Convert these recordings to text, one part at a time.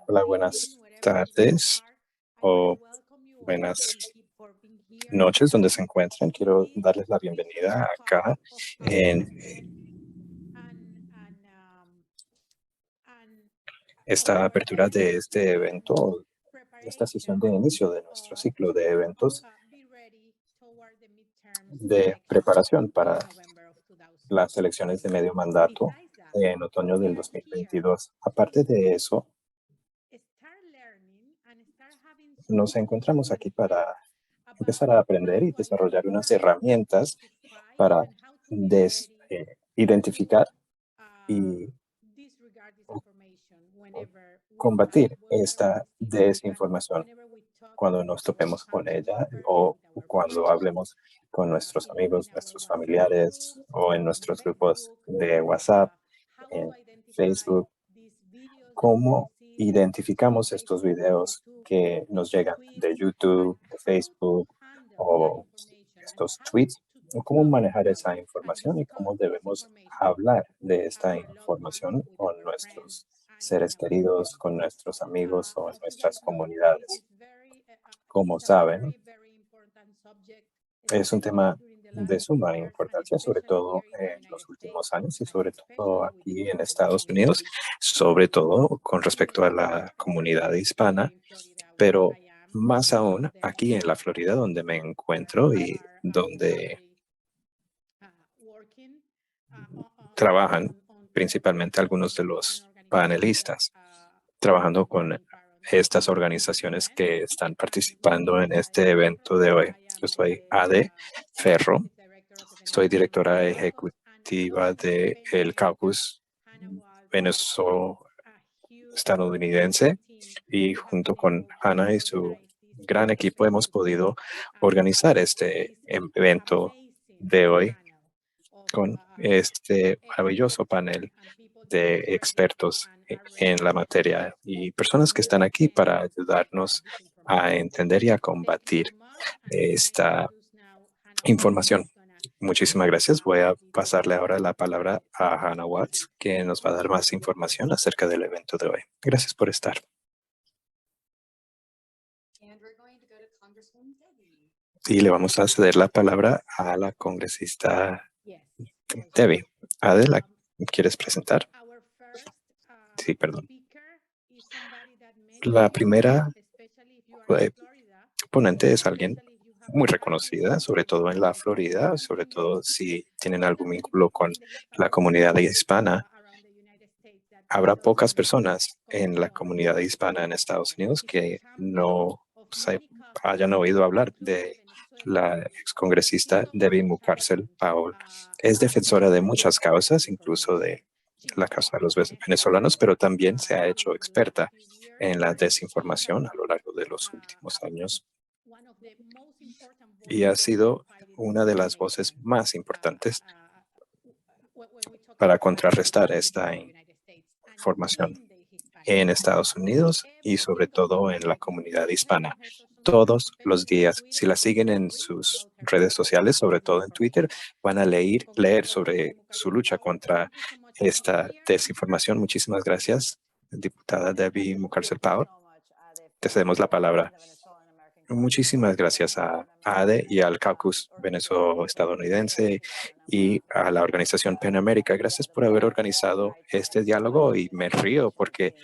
Hola, buenas tardes o buenas noches donde se encuentran. Quiero darles la bienvenida acá en esta apertura de este evento, esta sesión de inicio de nuestro ciclo de eventos de preparación para las elecciones de medio mandato en otoño del 2022. Aparte de eso, nos encontramos aquí para empezar a aprender y desarrollar unas herramientas para identificar y combatir esta desinformación cuando nos topemos con ella o cuando hablemos con nuestros amigos, nuestros familiares o en nuestros grupos de WhatsApp, en Facebook. ¿Cómo identificamos estos videos que nos llegan de YouTube, de Facebook o estos tweets? ¿O cómo manejar esa información y cómo debemos hablar de esta información con nuestros seres queridos, con nuestros amigos o en nuestras comunidades? Como saben, es un tema de suma importancia, sobre todo en los últimos años y sobre todo aquí en Estados Unidos, sobre todo con respecto a la comunidad hispana, pero más aún aquí en la Florida, donde me encuentro y donde trabajan principalmente algunos de los panelistas, trabajando con estas organizaciones que están participando en este evento de hoy. Yo soy Ade Ferro, soy directora ejecutiva del Caucus Venezo-estadounidense y junto con Ana y su gran equipo hemos podido organizar este evento de hoy con este maravilloso panel de expertos en la materia y personas que están aquí para ayudarnos a entender y a combatir esta información. Muchísimas gracias. Voy a pasarle ahora la palabra a Hannah Watts, que nos va a dar más información acerca del evento de hoy. Gracias por estar. Y le vamos a ceder la palabra a la congresista Debbie. Adela, ¿quieres presentar? Sí, perdón. La primera ponente es alguien muy reconocida, sobre todo en la Florida, sobre todo si tienen algún vínculo con la comunidad hispana. Habrá pocas personas en la comunidad hispana en Estados Unidos que no se hayan oído hablar de la excongresista Debbie Mucarsel Powell. Es defensora de muchas causas, incluso de la causa de los venezolanos, pero también se ha hecho experta en la desinformación a lo largo de los últimos años y ha sido una de las voces más importantes para contrarrestar esta información en Estados Unidos y sobre todo en la comunidad hispana. Todos los días, si la siguen en sus redes sociales, sobre todo en Twitter, van a leer sobre su lucha contra esta desinformación. Muchísimas gracias, diputada Debbie Mucarsel Powell. Te cedemos la palabra. Muchísimas gracias a ADE y al Caucus Venezo-estadounidense y a la organización PEN América. Gracias por haber organizado este diálogo y me río porque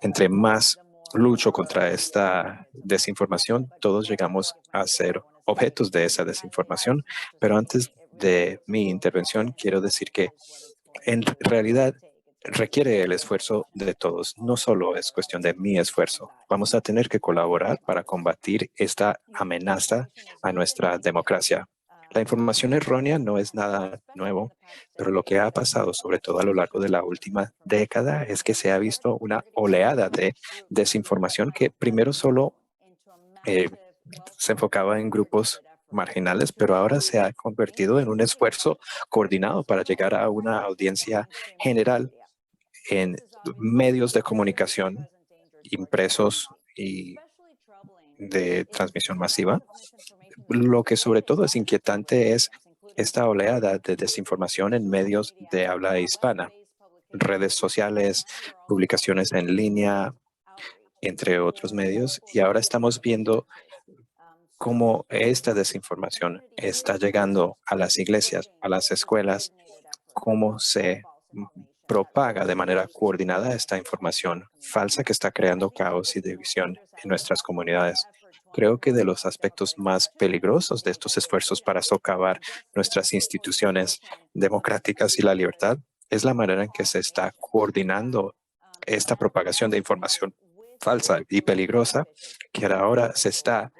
entre más lucho contra esta desinformación, todos llegamos a ser objetos de esa desinformación. Pero antes de mi intervención, quiero decir que en realidad requiere el esfuerzo de todos. No solo es cuestión de mi esfuerzo. Vamos a tener que colaborar para combatir esta amenaza a nuestra democracia. La información errónea no es nada nuevo, pero lo que ha pasado, sobre todo a lo largo de la última década, es que se ha visto una oleada de desinformación que primero solo se enfocaba en grupos marginales, pero ahora se ha convertido en un esfuerzo coordinado para llegar a una audiencia general en medios de comunicación impresos y de transmisión masiva. Lo que sobre todo es inquietante es esta oleada de desinformación en medios de habla hispana, redes sociales, publicaciones en línea, entre otros medios, y ahora estamos viendo cómo esta desinformación está llegando a las iglesias, a las escuelas, cómo se propaga de manera coordinada esta información falsa que está creando caos y división en nuestras comunidades. Creo que de los aspectos más peligrosos de estos esfuerzos para socavar nuestras instituciones democráticas y la libertad es la manera en que se está coordinando esta propagación de información falsa y peligrosa que ahora se está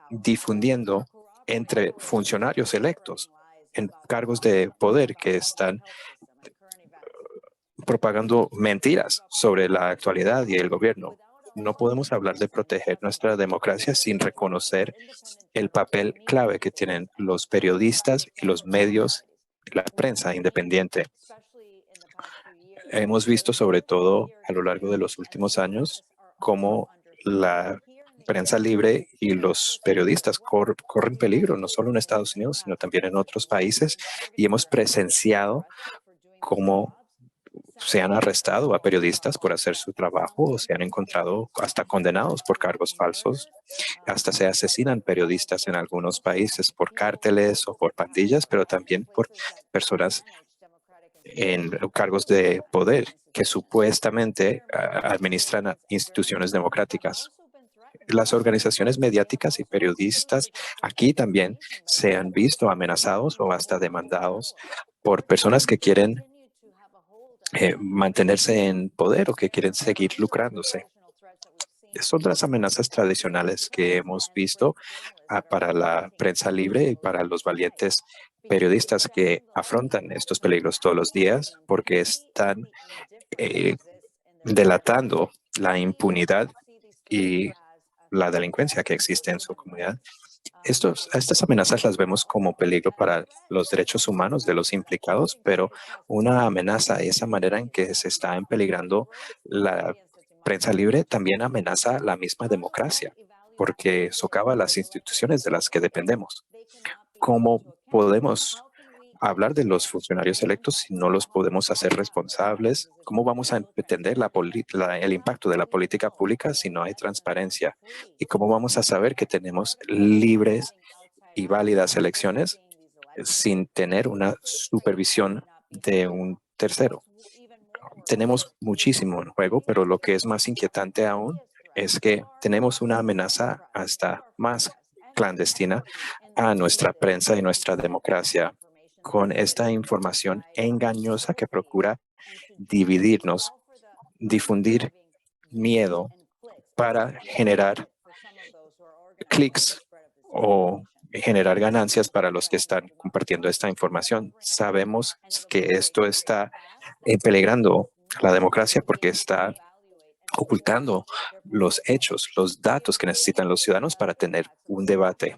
difundiendo entre funcionarios electos en cargos de poder que están propagando mentiras sobre la actualidad y el gobierno. No podemos hablar de proteger nuestra democracia sin reconocer el papel clave que tienen los periodistas y los medios, la prensa independiente. Hemos visto sobre todo a lo largo de los últimos años cómo la prensa libre y los periodistas corren peligro, no solo en Estados Unidos, sino también en otros países, y hemos presenciado cómo se han arrestado a periodistas por hacer su trabajo o se han encontrado hasta condenados por cargos falsos. Hasta se asesinan periodistas en algunos países por cárteles o por pandillas, pero también por personas en cargos de poder que supuestamente administran instituciones democráticas. Las organizaciones mediáticas y periodistas aquí también se han visto amenazados o hasta demandados por personas que quieren mantenerse en poder o que quieren seguir lucrándose. Son las amenazas tradicionales que hemos visto para la prensa libre y para los valientes periodistas que afrontan estos peligros todos los días porque están eh, delatando la impunidad y la delincuencia que existe en su comunidad. Estas amenazas las vemos como peligro para los derechos humanos de los implicados, pero una amenaza, esa manera en que se está peligrando la prensa libre, también amenaza la misma democracia, porque socava las instituciones de las que dependemos. ¿Cómo podemos hablar de los funcionarios electos si no los podemos hacer responsables? ¿Cómo vamos a entender el impacto de la política pública si no hay transparencia? ¿Y cómo vamos a saber que tenemos libres y válidas elecciones sin tener una supervisión de un tercero? Tenemos muchísimo en juego, pero lo que es más inquietante aún es que tenemos una amenaza hasta más clandestina a nuestra prensa y nuestra democracia con esta información engañosa que procura dividirnos, difundir miedo para generar clics o generar ganancias para los que están compartiendo esta información. Sabemos que esto está peligrando la democracia porque está ocultando los hechos, los datos que necesitan los ciudadanos para tener un debate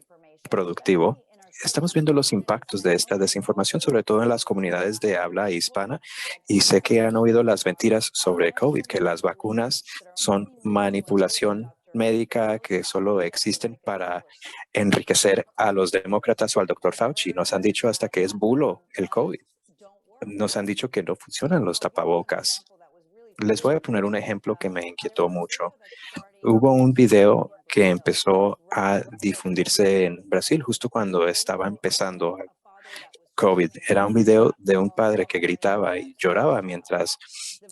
productivo. Estamos viendo los impactos de esta desinformación, sobre todo en las comunidades de habla hispana, y sé que han oído las mentiras sobre COVID, que las vacunas son manipulación médica, que solo existen para enriquecer a los demócratas o al doctor Fauci. Nos han dicho hasta que es bulo el COVID. Nos han dicho que no funcionan los tapabocas. Les voy a poner un ejemplo que me inquietó mucho. Hubo un video que empezó a difundirse en Brasil justo cuando estaba empezando COVID. Era un video de un padre que gritaba y lloraba mientras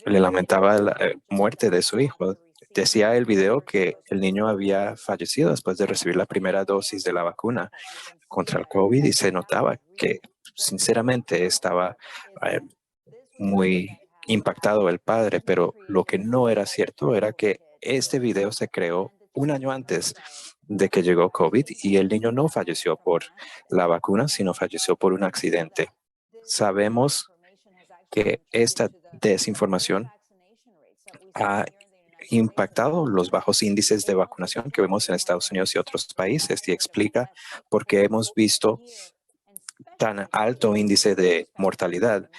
le lamentaba la muerte de su hijo. Decía el video que el niño había fallecido después de recibir la primera dosis de la vacuna contra el COVID y se notaba que sinceramente estaba eh, muy impactado el padre, pero lo que no era cierto era que este video se creó un año antes de que llegó COVID y el niño no falleció por la vacuna, sino falleció por un accidente. Sabemos que esta desinformación ha impactado los bajos índices de vacunación que vemos en Estados Unidos y otros países y explica por qué hemos visto tan alto índice de mortalidad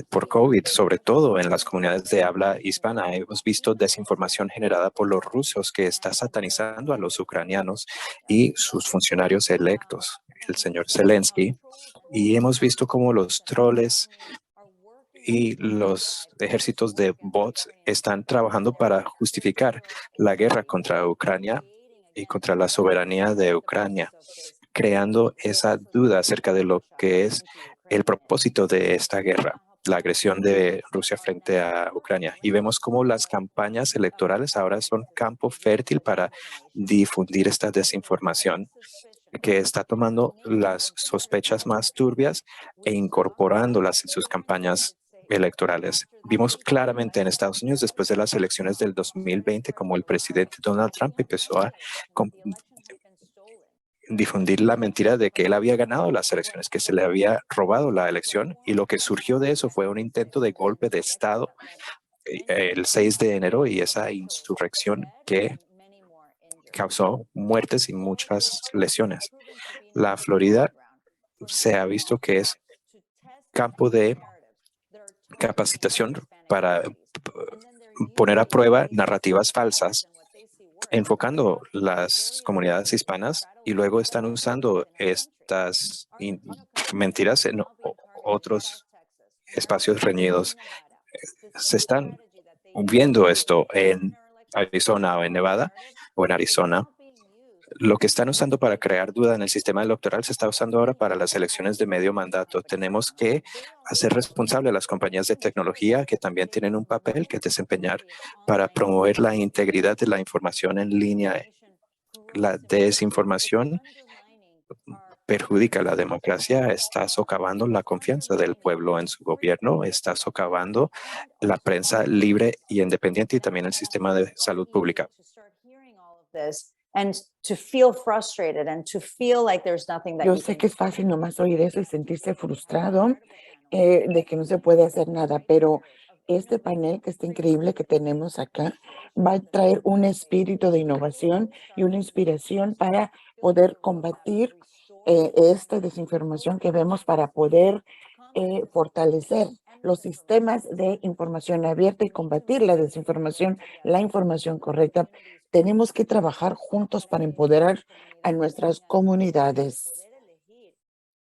por COVID, sobre todo en las comunidades de habla hispana. Hemos visto desinformación generada por los rusos que está satanizando a los ucranianos y sus funcionarios electos, el señor Zelensky. Y hemos visto cómo los troles y los ejércitos de bots están trabajando para justificar la guerra contra Ucrania y contra la soberanía de Ucrania, creando esa duda acerca de lo que es el propósito de esta guerra, la agresión de Rusia frente a Ucrania. Y vemos cómo las campañas electorales ahora son campo fértil para difundir esta desinformación que está tomando las sospechas más turbias e incorporándolas en sus campañas electorales. Vimos claramente en Estados Unidos después de las elecciones del 2020 como el presidente Donald Trump empezó a difundir la mentira de que él había ganado las elecciones, que se le había robado la elección, y lo que surgió de eso fue un intento de golpe de Estado el 6 de enero y esa insurrección que causó muertes y muchas lesiones. La Florida se ha visto que es campo de capacitación para poner a prueba narrativas falsas, enfocando las comunidades hispanas, y luego están usando estas mentiras en otros espacios reñidos. Se están viendo esto en Arizona o en Nevada o en Arizona. Lo que están usando para crear duda en el sistema electoral se está usando ahora para las elecciones de medio mandato. Tenemos que hacer responsable a las compañías de tecnología que también tienen un papel que desempeñar para promover la integridad de la información en línea. La desinformación perjudica la democracia, está socavando la confianza del pueblo en su gobierno, está socavando la prensa libre y independiente y también el sistema de salud pública. Yo sé que es fácil nomás oír eso y sentirse frustrado de que no se puede hacer nada, pero este panel que está increíble que tenemos acá va a traer un espíritu de innovación y una inspiración para poder combatir esta desinformación que vemos, para poder fortalecer los sistemas de información abierta y combatir la desinformación, la información correcta. Tenemos que trabajar juntos para empoderar a nuestras comunidades.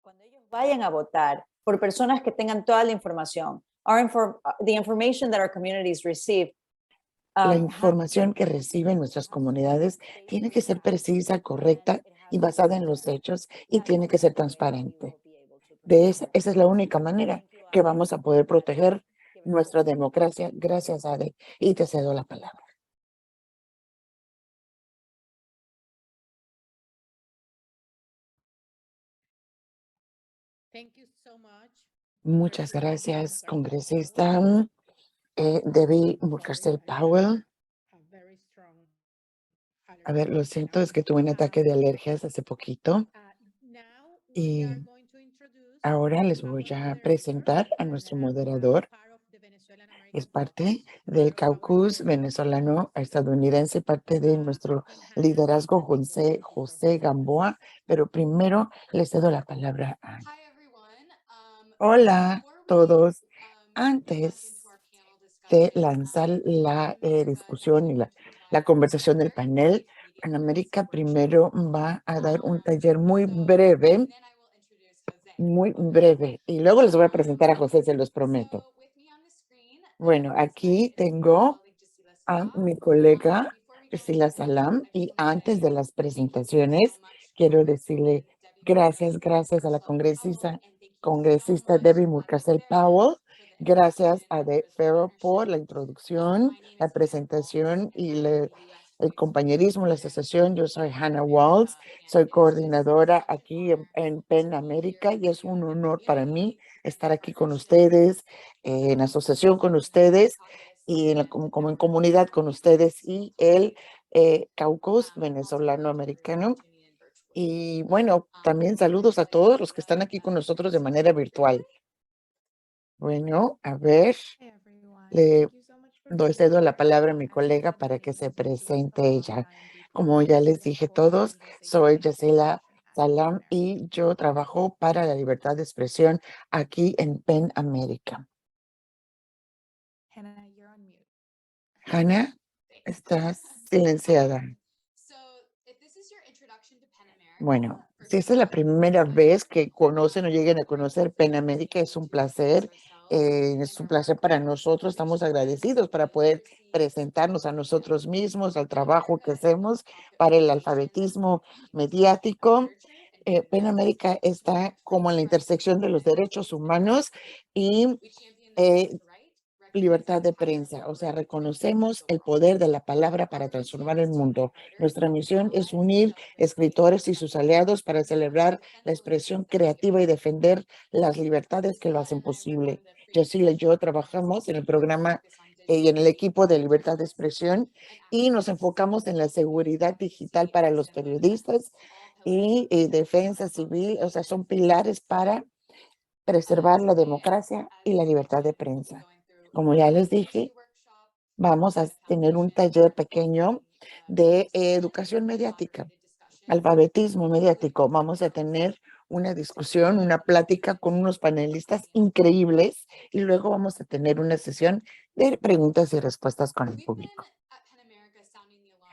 Cuando ellos vayan a votar por personas que tengan toda la información, the information that our communities receive. La información que reciben nuestras comunidades tiene que ser precisa, correcta y basada en los hechos, y tiene que ser transparente. Esa es la única manera que vamos a poder proteger nuestra democracia. Gracias, Ade, y te cedo la palabra. Muchas gracias, congresista Debbie Murkacel Powell. A ver, lo siento, es que tuve un ataque de alergias hace poquito. Y ahora les voy a presentar a nuestro moderador. Es parte del caucus venezolano estadounidense, parte de nuestro liderazgo, José Gamboa. Pero primero les cedo la palabra a... Hola todos. Antes de lanzar la discusión y la conversación del panel, Panamérica primero va a dar un taller muy breve, y luego les voy a presentar a José, se los prometo. Bueno, aquí tengo a mi colega Priscila Salam, y antes de las presentaciones quiero decirle gracias a la congresista Debbie Murkacel Powell. Gracias a De Ferro por la introducción, la presentación y el compañerismo, la asociación. Yo soy Hannah Walls, soy coordinadora aquí en PEN América, y es un honor para mí estar aquí con ustedes, en asociación con ustedes y como en comunidad con ustedes y el caucus venezolano-americano. Y bueno, también saludos a todos los que están aquí con nosotros de manera virtual. Bueno, a ver, le cedo la palabra a mi colega para que se presente ella. Como ya les dije todos, soy Yacela Salam y yo trabajo para la libertad de expresión aquí en PEN América. Hannah, estás silenciada. Bueno, si esta es la primera vez que conocen o lleguen a conocer PEN América, es un placer Es un placer para nosotros, estamos agradecidos para poder presentarnos a nosotros mismos, al trabajo que hacemos para el alfabetismo mediático. PEN América está como en la intersección de los derechos humanos y libertad de prensa. O sea, reconocemos el poder de la palabra para transformar el mundo. Nuestra misión es unir escritores y sus aliados para celebrar la expresión creativa y defender las libertades que lo hacen posible. Yacila y yo trabajamos en el programa y en el equipo de libertad de expresión y nos enfocamos en la seguridad digital para los periodistas y defensa civil. O sea, son pilares para preservar la democracia y la libertad de prensa. Como ya les dije, vamos a tener un taller pequeño de educación mediática, alfabetismo mediático. Vamos a tener una discusión, una plática con unos panelistas increíbles y luego vamos a tener una sesión de preguntas y respuestas con el público.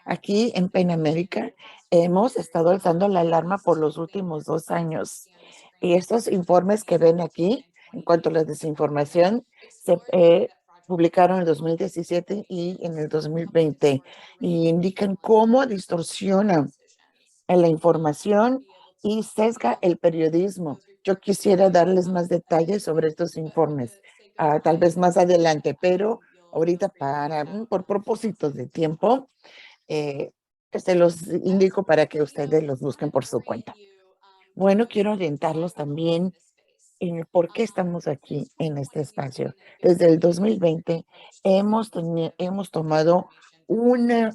Aquí en PEN América hemos estado alzando la alarma por los últimos 2 años. Y estos informes que ven aquí, en cuanto a la desinformación, se publicaron en el 2017 y en el 2020 y indican cómo distorsiona la información y sesga el periodismo. Yo quisiera darles más detalles sobre estos informes, tal vez más adelante, pero ahorita por propósitos de tiempo, se los indico para que ustedes los busquen por su cuenta. Bueno, quiero orientarlos también en el por qué estamos aquí en este espacio. Desde el 2020 hemos tomado un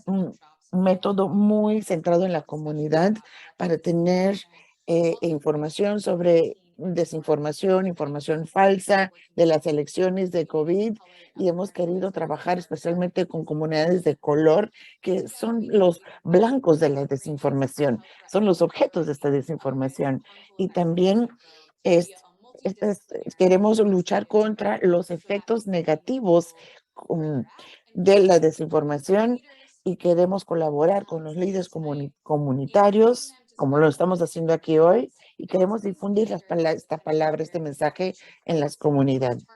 método muy centrado en la comunidad para tener información sobre desinformación, información falsa de las elecciones de COVID y hemos querido trabajar especialmente con comunidades de color que son los blancos de la desinformación, son los objetos de esta desinformación y también es queremos luchar contra los efectos negativos de la desinformación y queremos colaborar con los líderes comunitarios, como lo estamos haciendo aquí hoy, y queremos difundir esta palabra, este mensaje en las comunidades.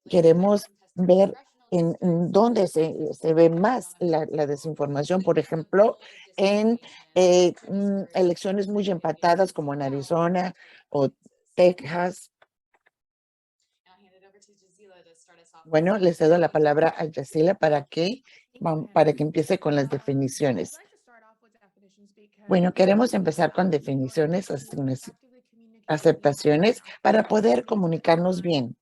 Queremos ver en dónde se ve más la desinformación, por ejemplo, en elecciones muy empatadas como en Arizona o Texas. Bueno, les cedo la palabra a Yacila para que empiece con las definiciones. Bueno, queremos empezar con definiciones, aceptaciones, para poder comunicarnos bien.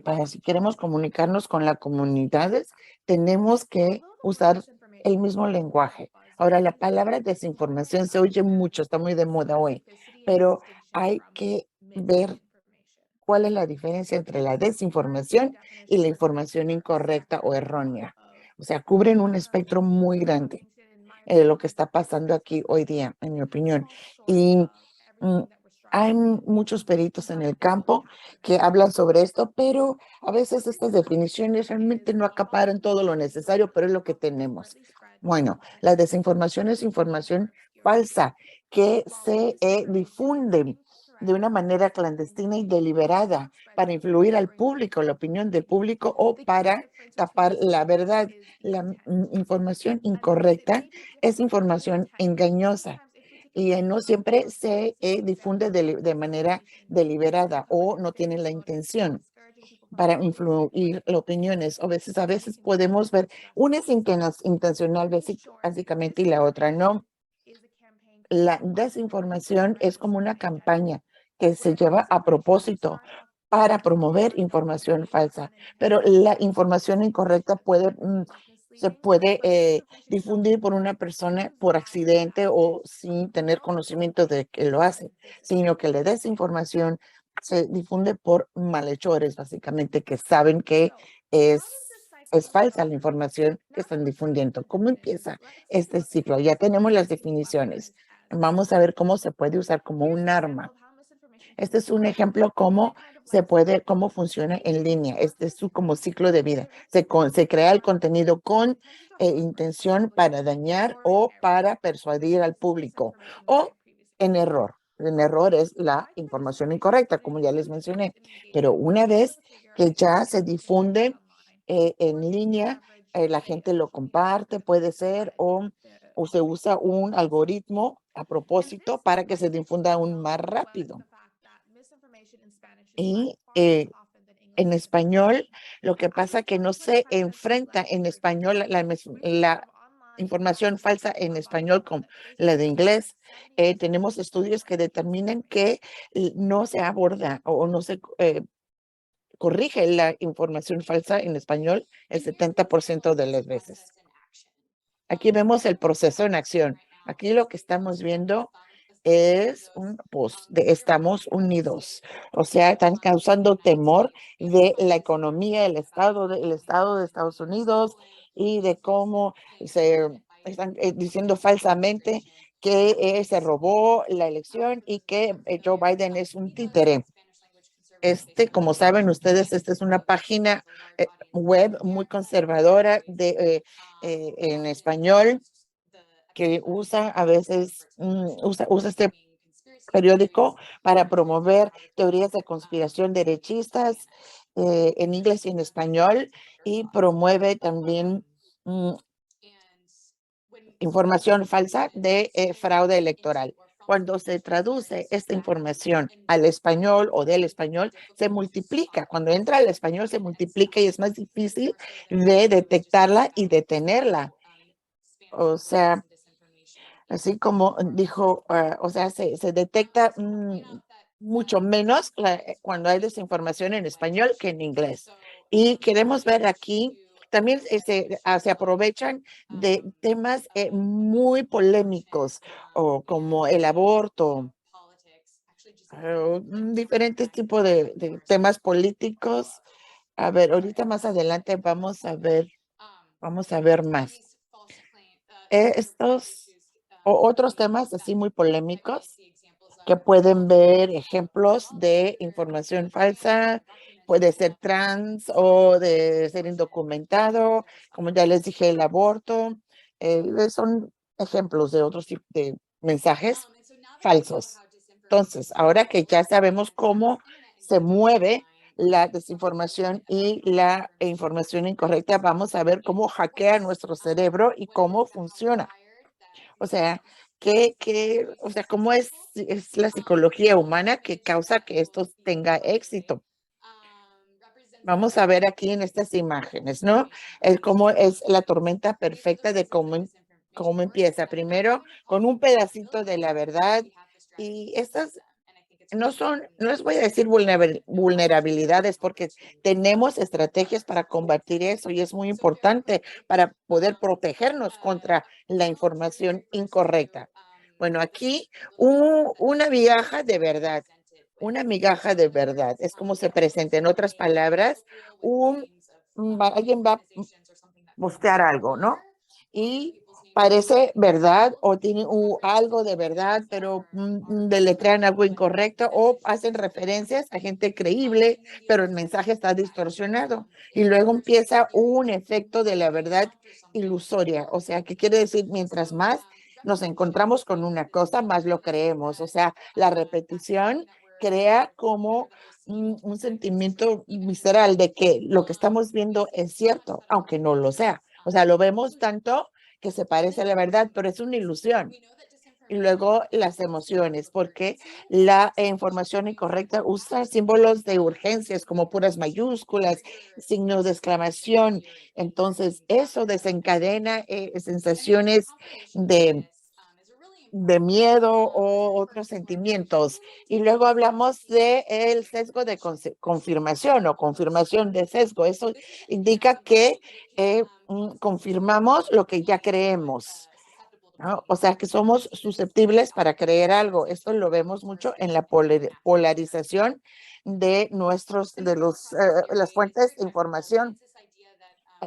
Para si queremos comunicarnos con las comunidades, tenemos que usar el mismo lenguaje. Ahora, la palabra desinformación se oye mucho, está muy de moda hoy, pero hay que ver cuál es la diferencia entre la desinformación y la información incorrecta o errónea. O sea, cubren un espectro muy grande de lo que está pasando aquí hoy día, en mi opinión. Y hay muchos peritos en el campo que hablan sobre esto, pero a veces estas definiciones realmente no acaparan todo lo necesario, pero es lo que tenemos. Bueno, la desinformación es información falsa que se difunde de una manera clandestina y deliberada para influir al público, la opinión del público o para tapar la verdad. La información incorrecta es información engañosa y no siempre se difunde de manera deliberada o no tiene la intención para influir las opiniones. A veces podemos ver una es intencional básicamente y la otra no. La desinformación es como una campaña que se lleva a propósito para promover información falsa, pero la información incorrecta se puede difundir por una persona por accidente o sin tener conocimiento de que lo hace, sino que la desinformación se difunde por malhechores, básicamente, que saben que es falsa la información que están difundiendo. ¿Cómo empieza este ciclo? Ya tenemos las definiciones. Vamos a ver cómo se puede usar como un arma. Este es un ejemplo cómo funciona en línea. Este es su como ciclo de vida. Se crea el contenido con intención para dañar o para persuadir al público o en error. en error es la información incorrecta, como ya les mencioné. Pero una vez que ya se difunde en línea, la gente lo comparte, puede ser, o se usa un algoritmo a propósito para que se difunda aún más rápido. Y en español, lo que pasa que no se enfrenta en español la información falsa en español con la de inglés. Tenemos estudios que determinan que no se aborda o no se corrige la información falsa en español el 70% de las veces. Aquí vemos el proceso en acción. Aquí lo que estamos viendo es un post de Estamos Unidos. O sea, están causando temor de la economía, el estado de Estados Unidos y de cómo se están diciendo falsamente que se robó la elección y que Joe Biden es un títere. Como saben ustedes, esta es una página web muy conservadora en español que usa a veces, usa este periódico para promover teorías de conspiración derechistas en inglés y en español, y promueve también información falsa de fraude electoral. Cuando se traduce esta información al español o del español, se multiplica. Cuando entra al español, se multiplica y es más difícil de detectarla y detenerla. O sea, así como dijo, o sea, se detecta mucho menos cuando hay desinformación en español que en inglés. Y queremos ver aquí, también se aprovechan de temas muy polémicos, o como el aborto, diferentes tipos de temas políticos. A ver, ahorita más adelante vamos a ver más. Estos otros temas así muy polémicos que pueden ver ejemplos de información falsa, puede ser trans o de ser indocumentado, como ya les dije, el aborto, son ejemplos de otros tipos de mensajes falsos. Entonces, ahora que ya sabemos cómo se mueve la desinformación y la información incorrecta, vamos a ver cómo hackea nuestro cerebro y cómo funciona. O sea, o sea, cómo es la psicología humana que causa que esto tenga éxito. Vamos a ver aquí en estas imágenes, ¿no? Cómo es la tormenta perfecta de cómo empieza. Primero, con un pedacito de la verdad, y estas no les voy a decir vulnerabilidades, porque tenemos estrategias para combatir eso y es muy importante para poder protegernos contra la información incorrecta. Bueno, aquí una migaja de verdad, una migaja de verdad es como se presenta. En otras palabras, alguien va a postear algo, ¿no? Y parece verdad o tiene algo de verdad, pero deletrean algo incorrecto o hacen referencias a gente creíble, pero el mensaje está distorsionado. Y luego empieza un efecto de la verdad ilusoria. O sea, ¿qué quiere decir? Mientras más nos encontramos con una cosa, más lo creemos. O sea, la repetición crea como un sentimiento visceral de que lo que estamos viendo es cierto, aunque no lo sea. O sea, lo vemos tanto que se parece a la verdad, pero es una ilusión. Y luego las emociones, porque la información incorrecta usa símbolos de urgencias como puras mayúsculas, signos de exclamación. Entonces, eso desencadena sensaciones de miedo o otros sentimientos. Y luego hablamos de el sesgo de confirmación o confirmación de sesgo. Eso indica que confirmamos lo que ya creemos, ¿no? O sea, que somos susceptibles para creer algo. Esto lo vemos mucho en la polarización de las fuentes de información.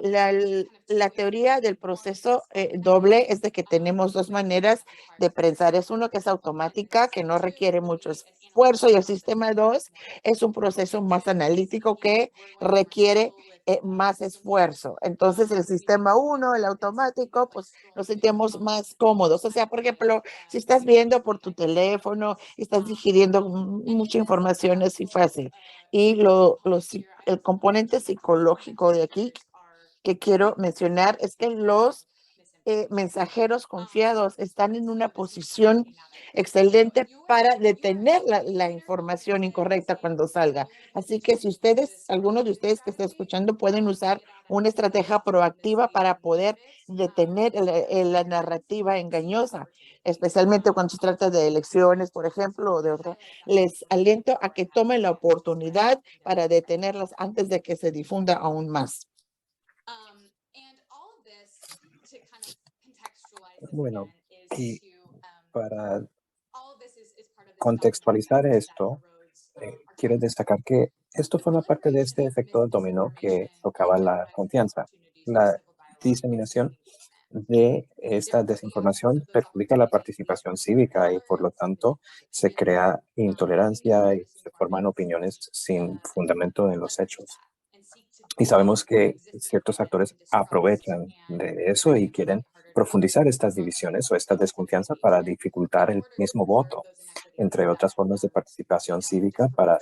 la teoría del proceso doble es de que tenemos dos maneras de pensar. Es uno que es automática, que no requiere mucho esfuerzo, y el sistema 2 es un proceso más analítico que requiere más esfuerzo. Entonces, el sistema 1, el automático, pues nos sentimos más cómodos. O sea, por ejemplo, si estás viendo por tu teléfono, estás digiriendo mucha información, es así fácil. Y el componente psicológico de aquí que quiero mencionar es que los mensajeros confiados están en una posición excelente para detener la información incorrecta cuando salga. Así que si algunos de ustedes que están escuchando, pueden usar una estrategia proactiva para poder detener la narrativa engañosa, especialmente cuando se trata de elecciones, por ejemplo, o de otra. Les aliento a que tomen la oportunidad para detenerlas antes de que se difunda aún más. Bueno, y para contextualizar esto, quiero destacar que esto forma parte de este efecto dominó que tocaba la confianza. La diseminación de esta desinformación perjudica la participación cívica y, por lo tanto, se crea intolerancia y se forman opiniones sin fundamento en los hechos. Y sabemos que ciertos actores aprovechan de eso y quieren profundizar estas divisiones o esta desconfianza para dificultar el mismo voto, entre otras formas de participación cívica para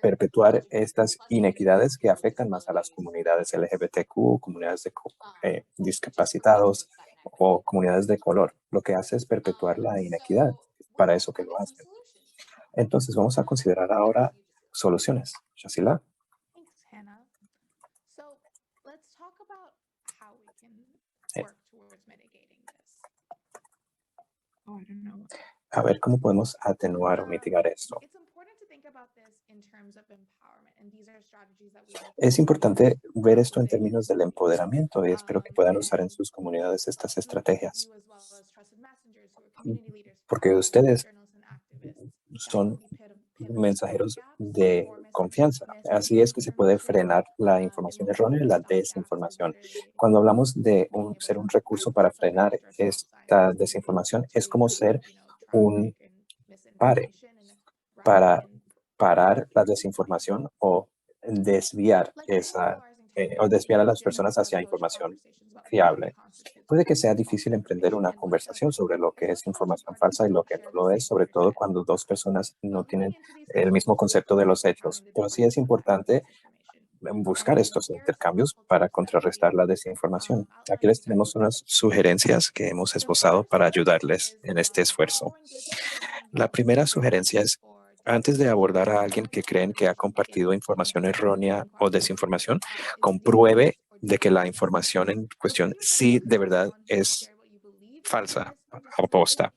perpetuar estas inequidades que afectan más a las comunidades LGBTQ, comunidades de discapacitados o comunidades de color. Lo que hace es perpetuar la inequidad, para eso que lo hacen. Entonces vamos a considerar ahora soluciones. Shasila. Thanks, Hannah. So let's talk about how we can Sí. work towards mitigating this. Oh, I don't know. A ver cómo podemos atenuar o mitigar esto. It's important to think about this in terms of empowerment, and these are strategies that we have Es importante ver esto en términos del empoderamiento y espero que puedan usar en sus comunidades estas estrategias, porque ustedes son mensajeros de confianza. Así es que se puede frenar la información errónea y la desinformación. Cuando hablamos de ser un recurso para frenar esta desinformación, es como ser un pare para parar la desinformación o desviar a las personas hacia información fiable. Puede que sea difícil emprender una conversación sobre lo que es información falsa y lo que no lo es, sobre todo cuando dos personas no tienen el mismo concepto de los hechos. Pero sí es importante buscar estos intercambios para contrarrestar la desinformación. Aquí les tenemos unas sugerencias que hemos esbozado para ayudarles en este esfuerzo. La primera sugerencia es, antes de abordar a alguien que creen que ha compartido información errónea o desinformación, compruebe de que la información en cuestión sí de verdad es falsa, aposta.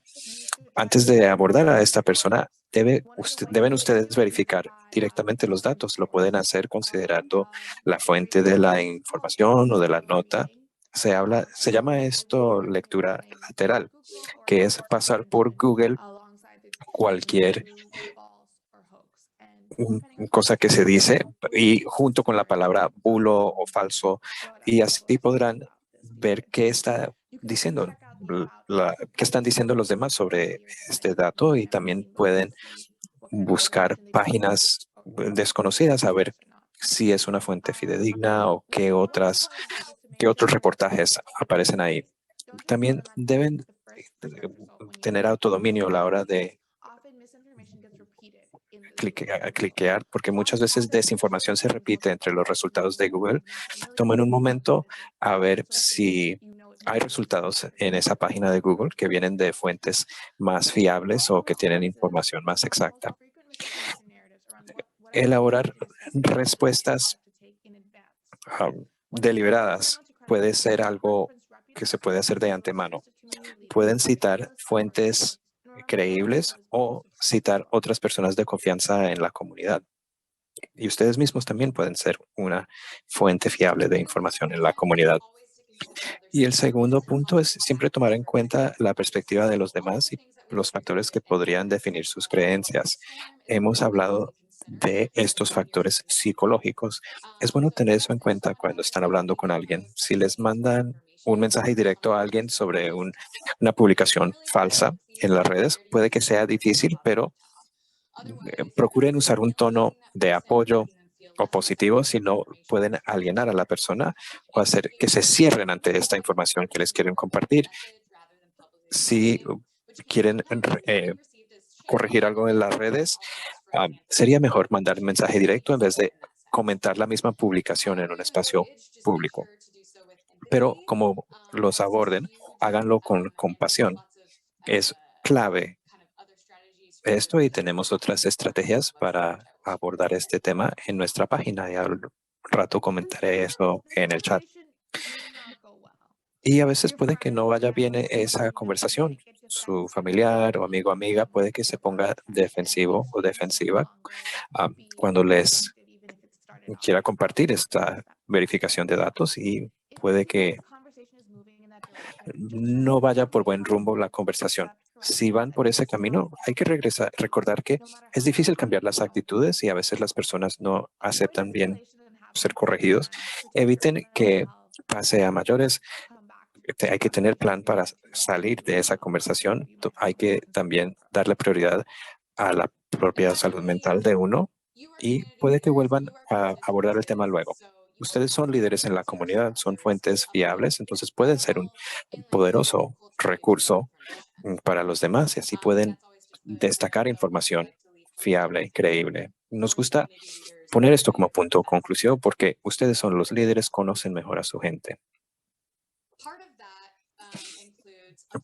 Antes de abordar a esta persona, deben ustedes verificar directamente los datos. Lo pueden hacer considerando la fuente de la información o de la nota. Se llama esto lectura lateral, que es pasar por Google cualquier cosa que se dice y junto con la palabra bulo o falso, y así podrán ver qué está diciendo, qué están diciendo los demás sobre este dato, y también pueden buscar páginas desconocidas a ver si es una fuente fidedigna o qué otros reportajes aparecen ahí. También deben tener autodominio a la hora de cliquear, porque muchas veces desinformación se repite entre los resultados de Google. Tomen un momento a ver si hay resultados en esa página de Google que vienen de fuentes más fiables o que tienen información más exacta. Elaborar respuestas deliberadas puede ser algo que se puede hacer de antemano. Pueden citar fuentes creíbles o citar otras personas de confianza en la comunidad. Y ustedes mismos también pueden ser una fuente fiable de información en la comunidad. Y el segundo punto es siempre tomar en cuenta la perspectiva de los demás y los factores que podrían definir sus creencias. Hemos hablado de estos factores psicológicos. Es bueno tener eso en cuenta cuando están hablando con alguien. Si les mandan un mensaje directo a alguien sobre una publicación falsa en las redes, puede que sea difícil, pero procuren usar un tono de apoyo o positivo, si no pueden alienar a la persona o hacer que se cierren ante esta información que les quieren compartir. Si quieren corregir algo en las redes, sería mejor mandar un mensaje directo en vez de comentar la misma publicación en un espacio público. Pero como los aborden, háganlo con compasión. Es clave esto y tenemos otras estrategias para abordar este tema en nuestra página y al rato comentaré eso en el chat. Y a veces puede que no vaya bien esa conversación. Su familiar o amigo o amiga puede que se ponga defensivo o defensiva cuando les quiera compartir esta verificación de datos y puede que no vaya por buen rumbo la conversación. Si van por ese camino, hay que recordar que es difícil cambiar las actitudes y a veces las personas no aceptan bien ser corregidos. Eviten que pase a mayores. Hay que tener plan para salir de esa conversación. Hay que también darle prioridad a la propia salud mental de uno y puede que vuelvan a abordar el tema luego. Ustedes son líderes en la comunidad, son fuentes fiables, entonces pueden ser un poderoso recurso para los demás y así pueden destacar información fiable y creíble. Nos gusta poner esto como punto conclusivo porque ustedes son los líderes, conocen mejor a su gente.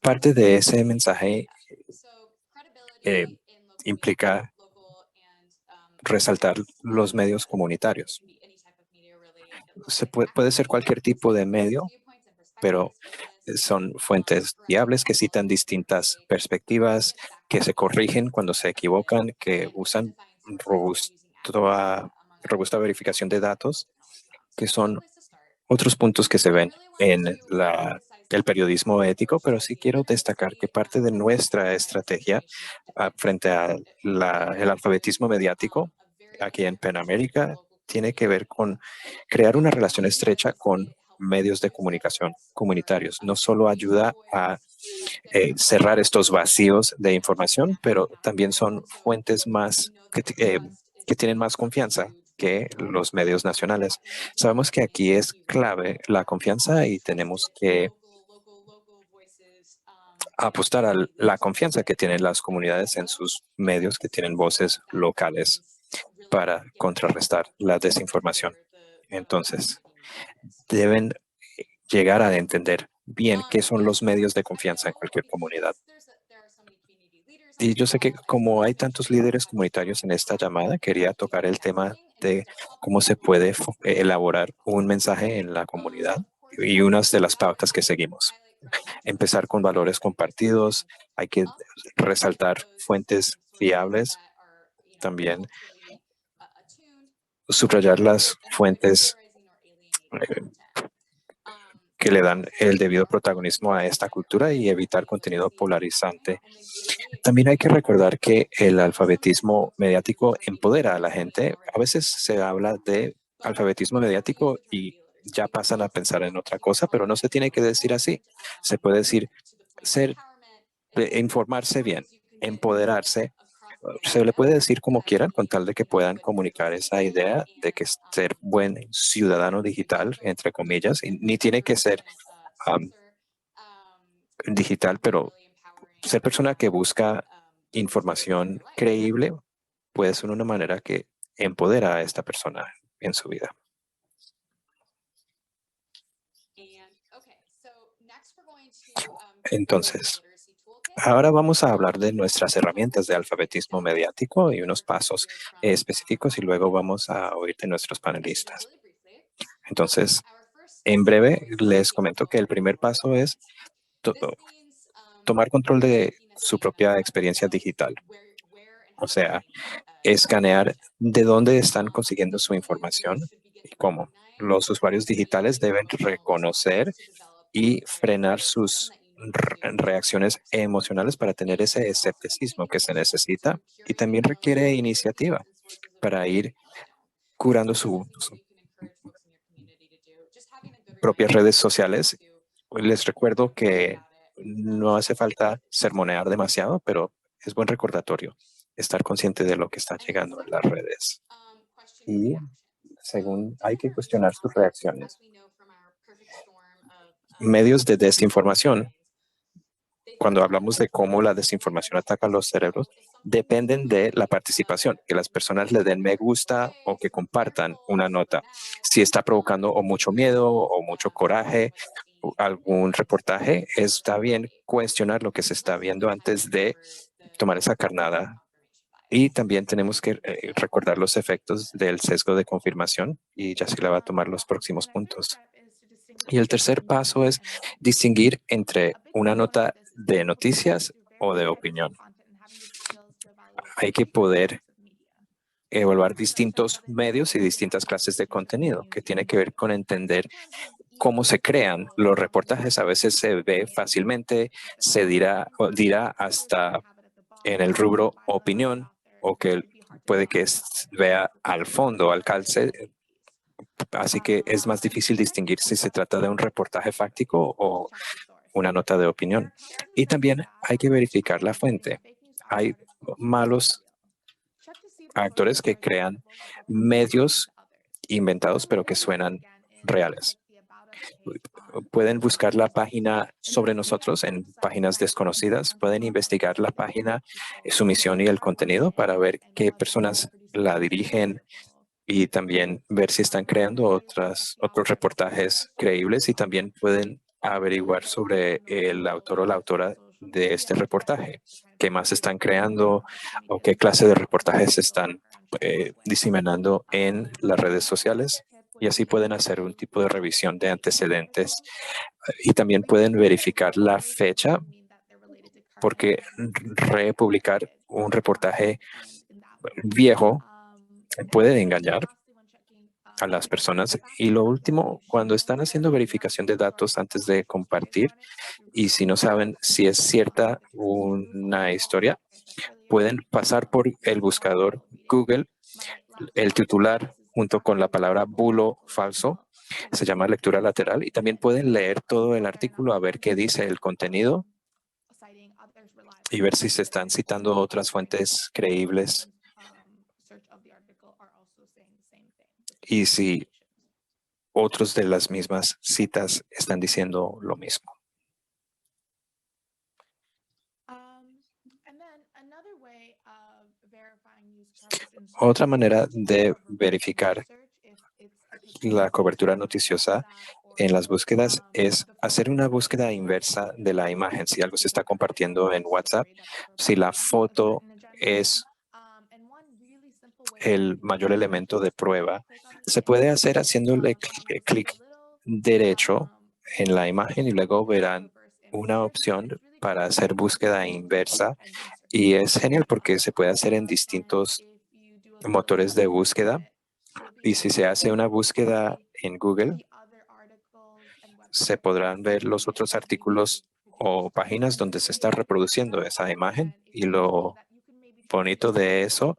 Parte de ese mensaje implica resaltar los medios comunitarios. Puede ser cualquier tipo de medio, pero son fuentes fiables que citan distintas perspectivas, que se corrigen cuando se equivocan, que usan robusta verificación de datos, que son otros puntos que se ven en el periodismo ético, pero sí quiero destacar que parte de nuestra estrategia frente al alfabetismo mediático aquí en Penamérica tiene que ver con crear una relación estrecha con medios de comunicación comunitarios. No solo ayuda a cerrar estos vacíos de información, pero también son fuentes más que tienen más confianza que los medios nacionales. Sabemos que aquí es clave la confianza y tenemos que apostar a la confianza que tienen las comunidades en sus medios que tienen voces locales para contrarrestar la desinformación. Entonces, deben llegar a entender bien qué son los medios de confianza en cualquier comunidad. Y yo sé que como hay tantos líderes comunitarios en esta llamada, quería tocar el tema de cómo se puede elaborar un mensaje en la comunidad y unas de las pautas que seguimos. Empezar con valores compartidos, hay que resaltar fuentes fiables, también subrayar las fuentes que le dan el debido protagonismo a esta cultura y evitar contenido polarizante. También hay que recordar que el alfabetismo mediático empodera a la gente. A veces se habla de alfabetismo mediático y ya pasan a pensar en otra cosa, pero no se tiene que decir así. Se puede decir informarse bien, empoderarse. Se le puede decir como quieran con tal de que puedan comunicar esa idea de que ser buen ciudadano digital, entre comillas, y ni tiene que ser digital, pero ser persona que busca información creíble puede ser una manera que empodera a esta persona en su vida. Entonces, ahora vamos a hablar de nuestras herramientas de alfabetismo mediático y unos pasos específicos y luego vamos a oír de nuestros panelistas. Entonces, en breve les comento que el primer paso es tomar control de su propia experiencia digital. O sea, escanear de dónde están consiguiendo su información y cómo. Los usuarios digitales deben reconocer y frenar sus reacciones emocionales para tener ese escepticismo que se necesita y también requiere iniciativa. para ir curando sus propias redes sociales. Les recuerdo que no hace falta sermonear demasiado, pero es buen recordatorio estar consciente de lo que está llegando en las redes. Y según hay que cuestionar sus reacciones. Medios de desinformación, cuando hablamos de cómo la desinformación ataca los cerebros, dependen de la participación, que las personas le den me gusta o que compartan una nota. Si está provocando o mucho miedo o mucho coraje, o algún reportaje, está bien cuestionar lo que se está viendo antes de tomar esa carnada. Y también tenemos que recordar los efectos del sesgo de confirmación, y ya se le va a tomar los próximos puntos. Y el tercer paso es distinguir entre una nota de noticias o de opinión. Hay que poder evaluar distintos medios y distintas clases de contenido, que tiene que ver con entender cómo se crean los reportajes. A veces se ve fácilmente, se dirá hasta en el rubro opinión, o que puede que vea al fondo, al calce. Así que es más difícil distinguir si se trata de un reportaje fáctico o una nota de opinión. Y también hay que verificar la fuente. Hay malos actores que crean medios inventados, pero que suenan reales. Pueden buscar la página sobre nosotros en páginas desconocidas. Pueden investigar la página, su misión y el contenido para ver qué personas la dirigen, y también ver si están creando otros reportajes creíbles, y también pueden averiguar sobre el autor o la autora de este reportaje, qué más están creando o qué clase de reportajes están diseminando en las redes sociales. Y así pueden hacer un tipo de revisión de antecedentes, y también pueden verificar la fecha, porque republicar un reportaje viejo puede engañar a las personas. Y lo último, cuando están haciendo verificación de datos antes de compartir, y si no saben si es cierta una historia, pueden pasar por el buscador Google el titular junto con la palabra bulo falso. Se llama lectura lateral, y también pueden leer todo el artículo a ver qué dice el contenido y ver si se están citando otras fuentes creíbles y si otros de las mismas citas están diciendo lo mismo. Otra manera de verificar la cobertura noticiosa en las búsquedas es hacer una búsqueda inversa de la imagen. Si algo se está compartiendo en WhatsApp, si la foto es el mayor elemento de prueba, se puede hacer haciéndole clic derecho en la imagen, y luego verán una opción para hacer búsqueda inversa, y es genial porque se puede hacer en distintos motores de búsqueda. Y si se hace una búsqueda en Google, se podrán ver los otros artículos o páginas donde se está reproduciendo esa imagen. Y lo bonito de eso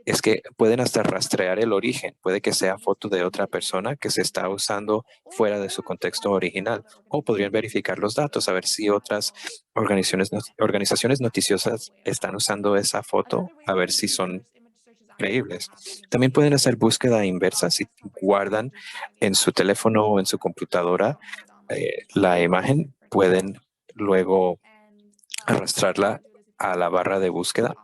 es que pueden hasta rastrear el origen. Puede que sea foto de otra persona que se está usando fuera de su contexto original, o podrían verificar los datos, a ver si otras organizaciones noticiosas están usando esa foto, a ver si son creíbles. También pueden hacer búsqueda inversa si guardan en su teléfono o en su computadora la imagen. Pueden luego arrastrarla a la barra de búsqueda,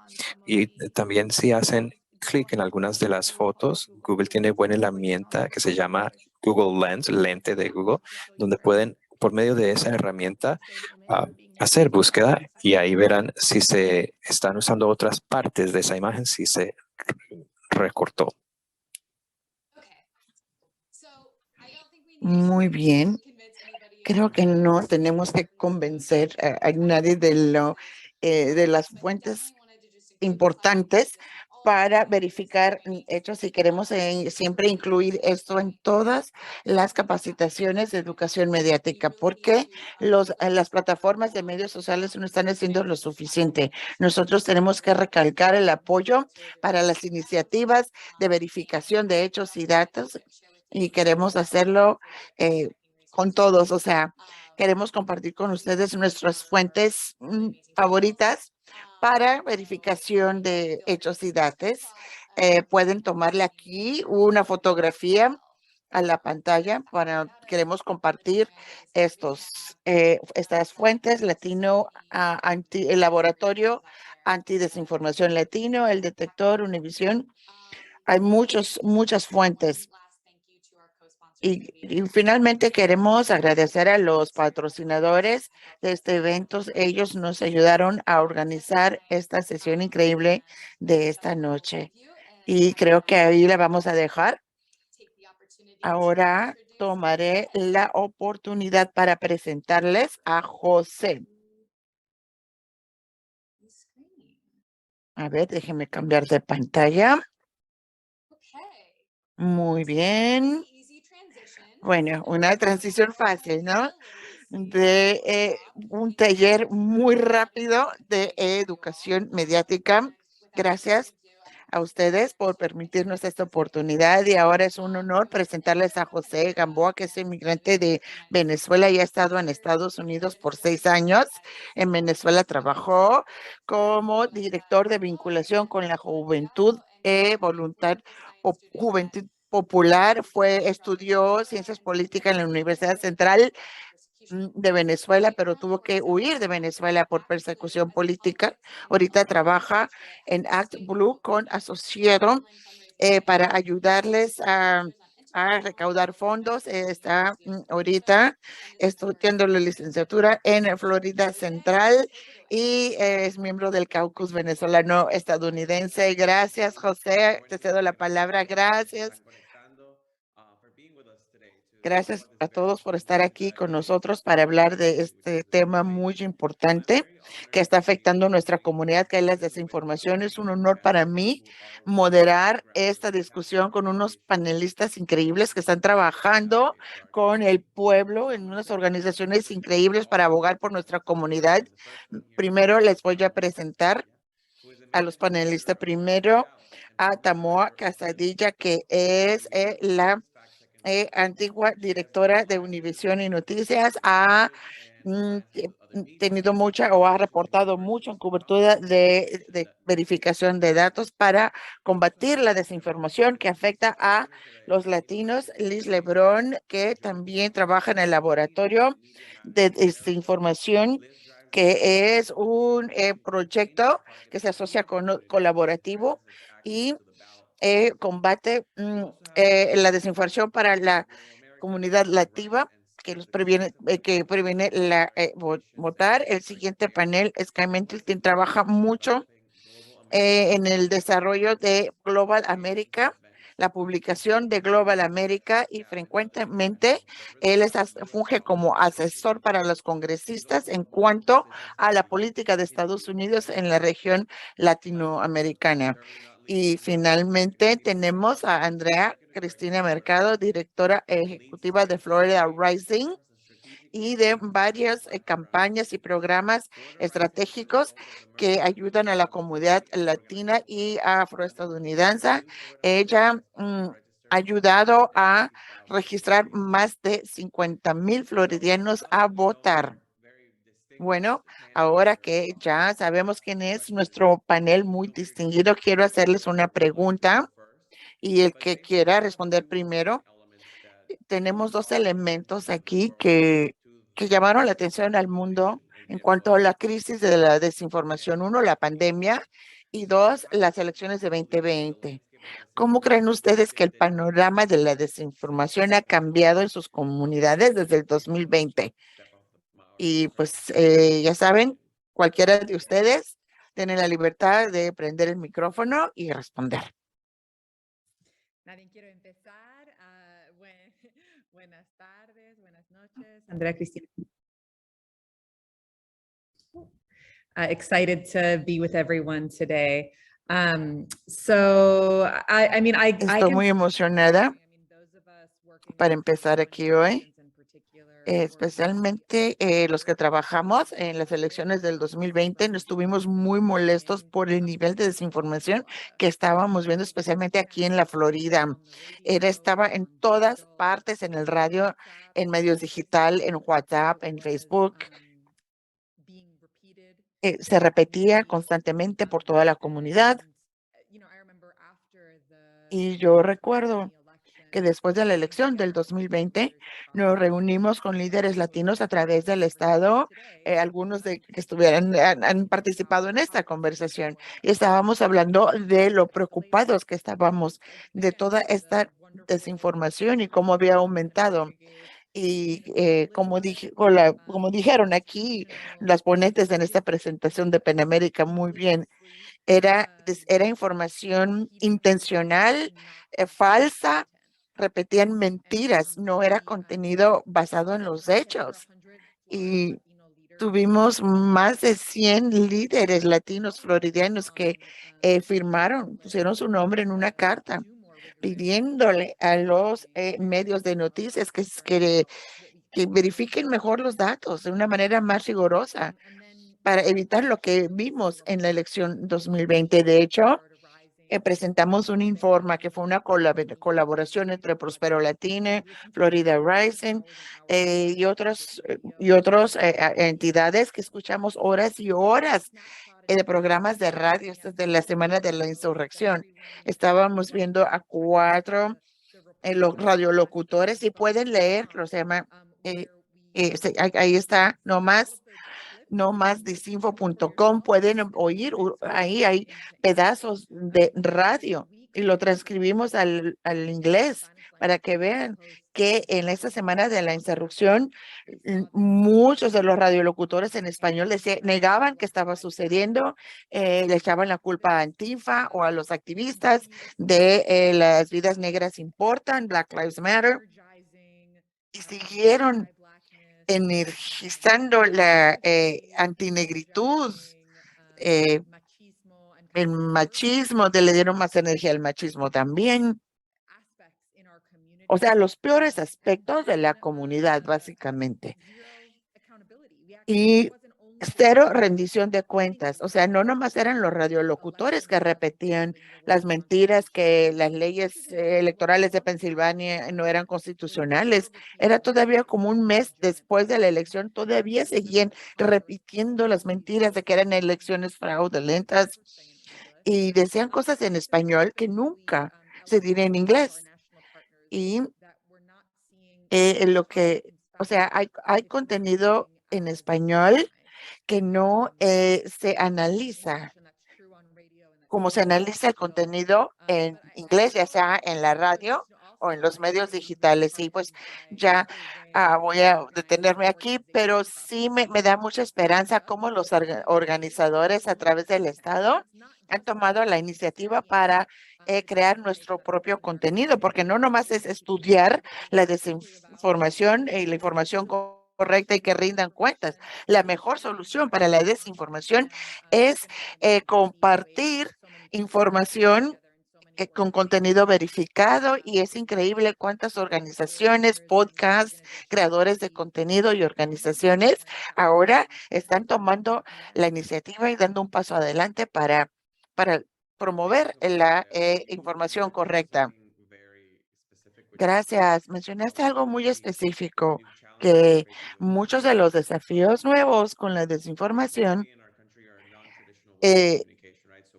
y también si hacen clic en algunas de las fotos, Google tiene buena herramienta que se llama Google Lens, lente de Google, donde pueden, por medio de esa herramienta, hacer búsqueda, y ahí verán si se están usando otras partes de esa imagen, si se recortó. Muy bien. Creo que no tenemos que convencer a nadie de las fuentes importantes, para verificar hechos y queremos siempre incluir esto en todas las capacitaciones de educación mediática, porque las plataformas de medios sociales no están haciendo lo suficiente. Nosotros tenemos que recalcar el apoyo para las iniciativas de verificación de hechos y datos y queremos hacerlo con todos. O sea, queremos compartir con ustedes nuestras fuentes favoritas para verificación de hechos y datos. Pueden tomarle aquí una fotografía a la pantalla queremos compartir estas fuentes: Latino, el laboratorio antidesinformación latino, el detector Univisión. Hay muchas fuentes. Y finalmente queremos agradecer a los patrocinadores de este evento. Ellos nos ayudaron a organizar esta sesión increíble de esta noche. Y creo que ahí la vamos a dejar. Ahora tomaré la oportunidad para presentarles a José. A ver, déjenme cambiar de pantalla. Muy bien. Bueno, una transición fácil, ¿no? De un taller muy rápido de educación mediática. Gracias a ustedes por permitirnos esta oportunidad y ahora es un honor presentarles a José Gamboa, que es inmigrante de Venezuela y ha estado en Estados Unidos por 6 años. En Venezuela trabajó como director de vinculación con la juventud juventud popular. Estudió ciencias políticas en la Universidad Central de Venezuela, pero tuvo que huir de Venezuela por persecución política. Ahorita trabaja en ActBlue con Asociado para ayudarles a recaudar fondos. Está ahorita estudiando la licenciatura en Florida Central y es miembro del caucus venezolano estadounidense. Gracias, José. Te cedo la palabra. Gracias. Gracias a todos por estar aquí con nosotros para hablar de este tema muy importante que está afectando a nuestra comunidad, que es la desinformación. Es un honor para mí moderar esta discusión con unos panelistas increíbles que están trabajando con el pueblo en unas organizaciones increíbles para abogar por nuestra comunidad. Primero les voy a presentar a los panelistas. Primero a Tamoa Casadilla, que es la antigua directora de Univisión y Noticias. Ha tenido mucha o ha reportado mucho en cobertura de verificación de datos para combatir la desinformación que afecta a los latinos. Liz Lebrón, que también trabaja en el laboratorio de desinformación, que es un proyecto que se asocia con colaborativo y combate la desinformación para la comunidad latina que previene votar. El siguiente panel es Mental, quien trabaja mucho en el desarrollo de Global America, la publicación de Global America, y frecuentemente él funge como asesor para los congresistas en cuanto a la política de Estados Unidos en la región latinoamericana. Y finalmente tenemos a Andrea Cristina Mercado, directora ejecutiva de Florida Rising y de varias campañas y programas estratégicos que ayudan a la comunidad latina y afroestadounidense. Ella ha ayudado a registrar más de 50,000 floridianos a votar. Bueno, ahora que ya sabemos quién es nuestro panel muy distinguido, quiero hacerles una pregunta y el que quiera responder primero. Tenemos 2 elementos aquí que llamaron la atención al mundo en cuanto a la crisis de la desinformación. 1, la pandemia, y 2, las elecciones de 2020. ¿Cómo creen ustedes que el panorama de la desinformación ha cambiado en sus comunidades desde el 2020? Y pues ya saben, cualquiera de ustedes tiene la libertad de prender el micrófono y responder. Nadie quiere empezar. Buenas tardes, buenas noches. Andrea Cristina. Excited to be with everyone today. Estoy muy emocionada para empezar aquí hoy, especialmente los que trabajamos en las elecciones del 2020. Nos estuvimos muy molestos por el nivel de desinformación que estábamos viendo, especialmente aquí en la Florida. Estaba en todas partes, en el radio, en medios digital, en WhatsApp, en Facebook. Se repetía constantemente por toda la comunidad. Y yo recuerdo que después de la elección del 2020 nos reunimos con líderes latinos a través del estado, algunos de que han participado en esta conversación, y estábamos hablando de lo preocupados que estábamos de toda esta desinformación y cómo había aumentado. Y como dijeron aquí las ponentes en esta presentación de PEN América muy bien, era información intencional, falsa, repetían mentiras, no era contenido basado en los hechos. Y tuvimos más de 100 líderes latinos floridianos que pusieron su nombre en una carta pidiéndole a los medios de noticias que verifiquen mejor los datos de una manera más rigurosa para evitar lo que vimos en la elección 2020. De hecho, presentamos un informe que fue una colaboración entre Prospero Latine, Florida Rising y otras entidades que escuchamos horas y horas de programas de radio desde la semana de la insurrección. Estábamos viendo a 4 los radiolocutores y pueden leerlo, se llama, ahí está, no más disinfo.com, pueden oír, ahí hay pedazos de radio y lo transcribimos al inglés para que vean que en esta semana de la insurrección, muchos de los radiolocutores en español negaban que estaba sucediendo, le echaban la culpa a Antifa o a los activistas de las vidas negras importan, Black Lives Matter, y siguieron energizando la antinegritud, el machismo, le dieron más energía al machismo también. O sea, los peores aspectos de la comunidad, básicamente. Y cero rendición de cuentas. O sea, no nomás eran los radiolocutores que repetían las mentiras que las leyes electorales de Pensilvania no eran constitucionales. Era todavía como un mes después de la elección, todavía seguían repitiendo las mentiras de que eran elecciones fraudulentas y decían cosas en español que nunca se dirían en inglés. Y o sea, hay contenido en español que no se analiza como se analiza el contenido en inglés, ya sea en la radio o en los medios digitales. Y pues ya voy a detenerme aquí, pero sí me da mucha esperanza cómo los organizadores a través del Estado han tomado la iniciativa para crear nuestro propio contenido, porque no nomás es estudiar la desinformación y la información correcta y que rindan cuentas. La mejor solución para la desinformación es compartir información con contenido verificado, y es increíble cuántas organizaciones, podcasts, creadores de contenido y organizaciones ahora están tomando la iniciativa y dando un paso adelante para promover la información correcta. Gracias. Mencionaste algo muy específico, que muchos de los desafíos nuevos con la desinformación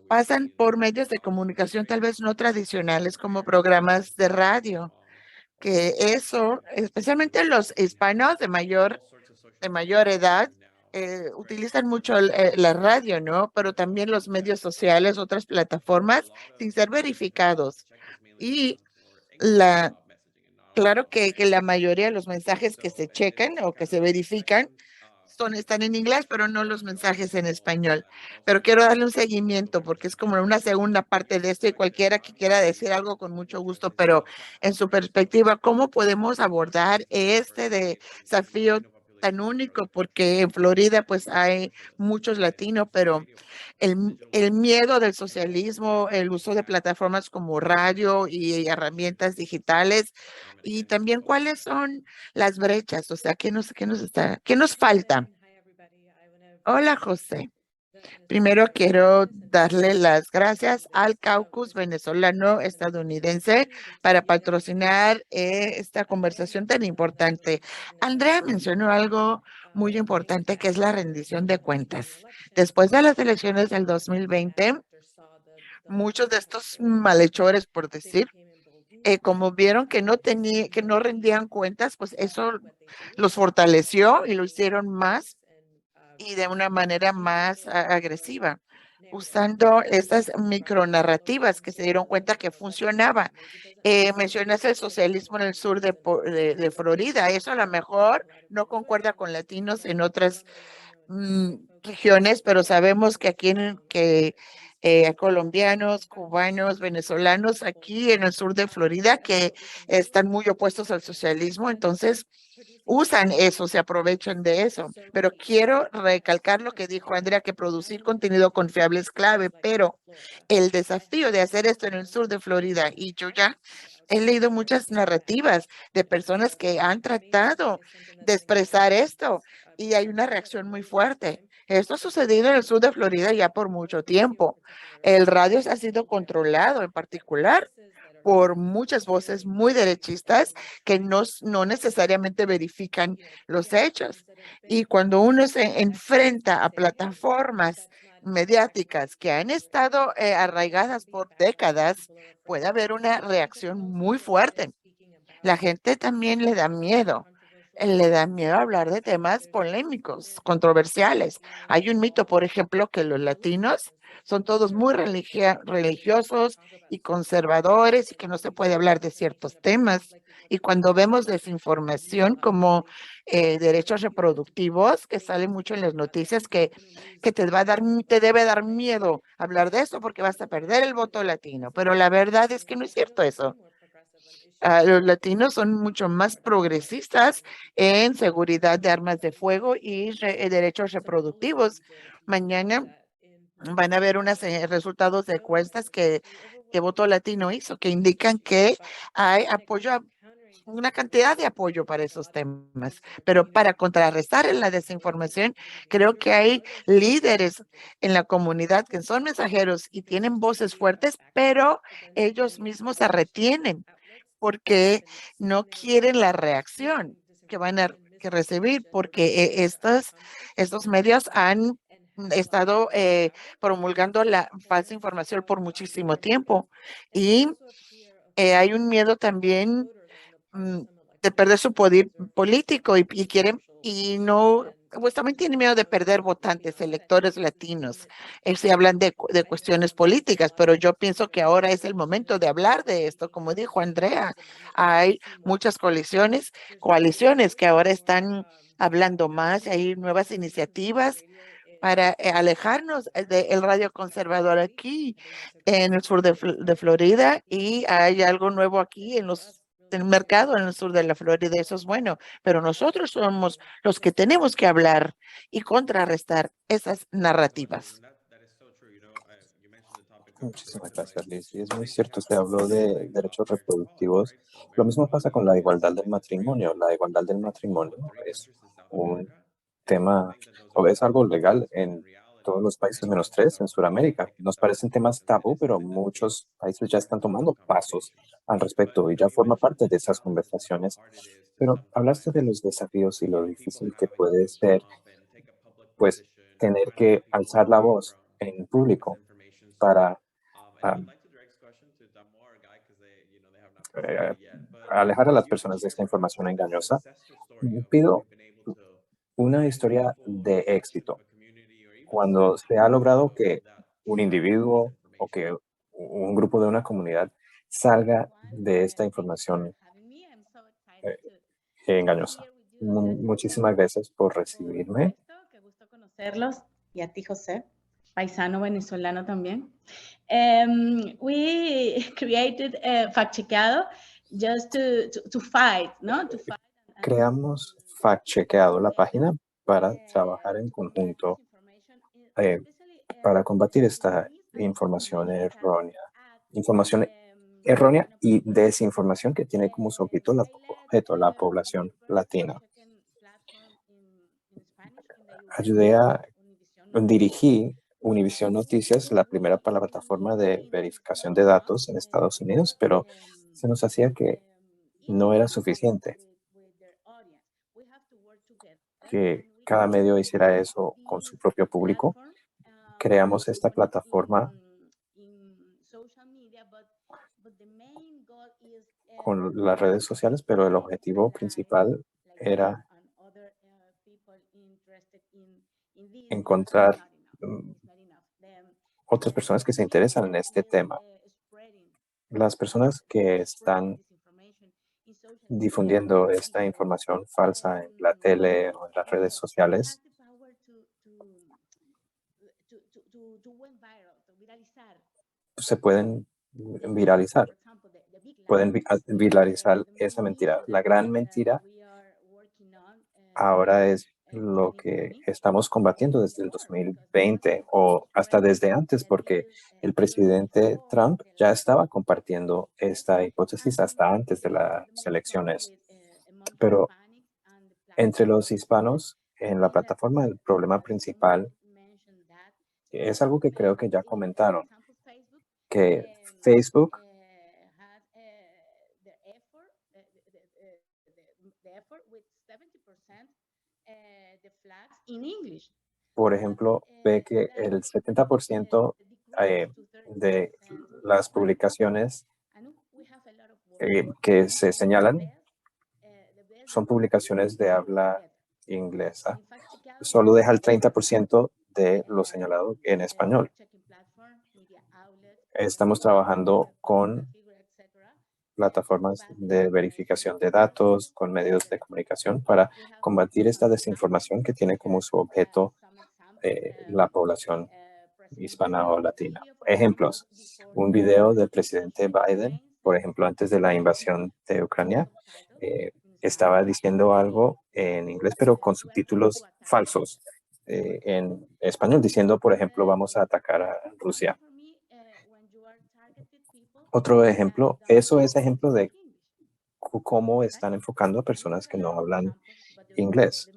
pasan por medios de comunicación tal vez no tradicionales como programas de radio, que eso, especialmente los hispanos de mayor edad, utilizan mucho la radio, ¿no? Pero también los medios sociales, otras plataformas, sin ser verificados. Y claro que la mayoría de los mensajes que se checan o que se verifican están en inglés, pero no los mensajes en español. Pero quiero darle un seguimiento porque es como una segunda parte de esto, y cualquiera que quiera decir algo con mucho gusto, pero en su perspectiva, ¿cómo podemos abordar este desafío tan único porque en Florida pues hay muchos latinos, pero el miedo del socialismo, el uso de plataformas como radio y herramientas digitales, y también cuáles son las brechas, o sea, qué nos falta? Hola, José. Primero quiero darle las gracias al caucus venezolano estadounidense para patrocinar esta conversación tan importante. Andrea mencionó algo muy importante que es la rendición de cuentas. Después de las elecciones del 2020, muchos de estos malhechores, por decir, como vieron que no rendían cuentas, pues eso los fortaleció y lo hicieron más y de una manera más agresiva, usando estas micronarrativas que se dieron cuenta que funcionaba. Mencionas el socialismo en el sur de Florida. Eso a lo mejor no concuerda con latinos en otras regiones, pero sabemos que aquí colombianos, cubanos, venezolanos, aquí en el sur de Florida, que están muy opuestos al socialismo, entonces usan eso, se aprovechan de eso. Pero quiero recalcar lo que dijo Andrea, que producir contenido confiable es clave, pero el desafío de hacer esto en el sur de Florida, y yo ya he leído muchas narrativas de personas que han tratado de expresar esto y hay una reacción muy fuerte. Esto ha sucedido en el sur de Florida ya por mucho tiempo. El radio ha sido controlado en particular por muchas voces muy derechistas que no necesariamente verifican los hechos. Y cuando uno se enfrenta a plataformas mediáticas que han estado arraigadas por décadas, puede haber una reacción muy fuerte. La gente también le da miedo. Le da miedo hablar de temas polémicos, controversiales. Hay un mito, por ejemplo, que los latinos son todos muy religiosos y conservadores y que no se puede hablar de ciertos temas. Y cuando vemos desinformación como derechos reproductivos, que sale mucho en las noticias, que te debe dar miedo hablar de eso porque vas a perder el voto latino. Pero la verdad es que no es cierto eso. Los latinos son mucho más progresistas en seguridad de armas de fuego y derechos reproductivos. Mañana van a ver unos resultados de encuestas que Voto Latino hizo, que indican que hay apoyo, una cantidad de apoyo para esos temas. Pero para contrarrestar la desinformación, creo que hay líderes en la comunidad que son mensajeros y tienen voces fuertes, pero ellos mismos se retienen porque no quieren la reacción que van a recibir, porque estos medios han estado promulgando la falsa información por muchísimo tiempo. Y hay un miedo también mm, de perder su poder político y quieren, y no, pues también tienen miedo de perder votantes, electores latinos. Se hablan de cuestiones políticas, pero yo pienso que ahora es el momento de hablar de esto. Como dijo Andrea, hay muchas coaliciones que ahora están hablando más, hay nuevas iniciativas para alejarnos del radio conservador aquí en el sur de Florida, y hay algo nuevo aquí en el mercado en el sur de la Florida. Eso es bueno, pero nosotros somos los que tenemos que hablar y contrarrestar esas narrativas. Muchísimas gracias, Liz. Y es muy cierto, usted habló de derechos reproductivos. Lo mismo pasa con la igualdad del matrimonio. La igualdad del matrimonio es un tema, o es algo legal en todos los países menos tres en Sudamérica. Nos parecen temas tabú, pero muchos países ya están tomando pasos al respecto y ya forma parte de esas conversaciones. Pero hablaste de los desafíos y lo difícil que puede ser, pues, tener que alzar la voz en público para ah, eh, alejar a las personas de esta información engañosa. Pido una historia de éxito cuando se ha logrado que un individuo o que un grupo de una comunidad salga de esta información eh, engañosa. Muchísimas gracias por recibirme. Qué gusto conocerlos y a ti, José, paisano venezolano también. We created Fact Chequeado just to fight, ¿no? To fight Creamos fact-chequeado la página para trabajar en conjunto para combatir esta información errónea y desinformación que tiene como su objeto la población latina. Dirigí Univision Noticias, la primera plataforma de verificación de datos en Estados Unidos, pero se nos hacía que no era suficiente que cada medio hiciera eso con su propio público. Creamos esta plataforma con las redes sociales, pero el objetivo principal era encontrar otras personas que se interesan en este tema. Las personas que están difundiendo esta información falsa en la tele o en las redes sociales se pueden viralizar. Pueden viralizar esa mentira. La gran mentira ahora es lo que estamos combatiendo desde el 2020 o hasta desde antes, porque el presidente Trump ya estaba compartiendo esta hipótesis hasta antes de las elecciones. Pero entre los hispanos en la plataforma, el problema principal es algo que creo que ya comentaron, que Facebook por ejemplo, ve que el 70% de las publicaciones que se señalan son publicaciones de habla inglesa. Solo deja el 30% de lo señalado en español. Estamos trabajando con plataformas de verificación de datos, con medios de comunicación para combatir esta desinformación que tiene como su objeto la población hispana o latina. Ejemplos, un video del presidente Biden, por ejemplo, antes de la invasión de Ucrania, estaba diciendo algo en inglés, pero con subtítulos falsos en español, diciendo, por ejemplo, vamos a atacar a Rusia. Otro ejemplo, eso es ejemplo de cómo están enfocando a personas que no hablan inglés.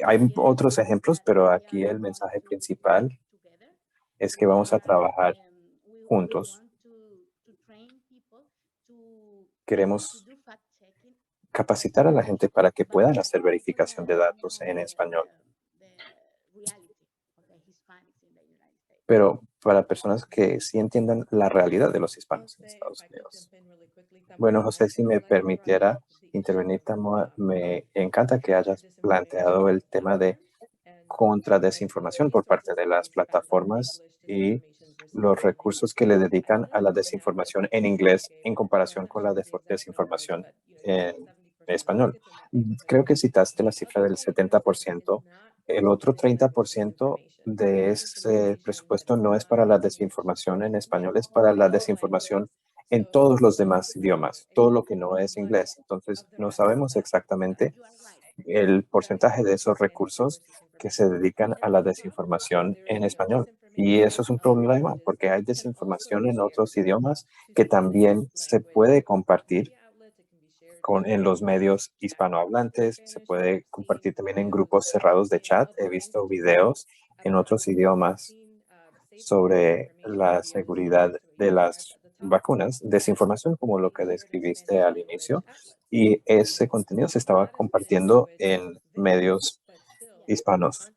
Hay otros ejemplos, pero aquí el mensaje principal es que vamos a trabajar juntos. Queremos capacitar a la gente para que puedan hacer verificación de datos en español. Pero para personas que sí entiendan la realidad de los hispanos en Estados Unidos. Bueno, José, si me permitiera intervenir, me encanta que hayas planteado el tema de contradesinformación por parte de las plataformas y los recursos que le dedican a la desinformación en inglés en comparación con la desinformación en español. Creo que citaste la cifra del 70%. El otro 30% de ese presupuesto no es para la desinformación en español, es para la desinformación en todos los demás idiomas, todo lo que no es inglés. Entonces, no sabemos exactamente el porcentaje de esos recursos que se dedican a la desinformación en español. Y eso es un problema porque hay desinformación en otros idiomas que también se puede compartir en los medios hispanohablantes, se puede compartir también en grupos cerrados de chat. He visto videos en otros idiomas sobre la seguridad de las vacunas, desinformación como lo que describiste al inicio, y ese contenido se estaba compartiendo en medios hispanos.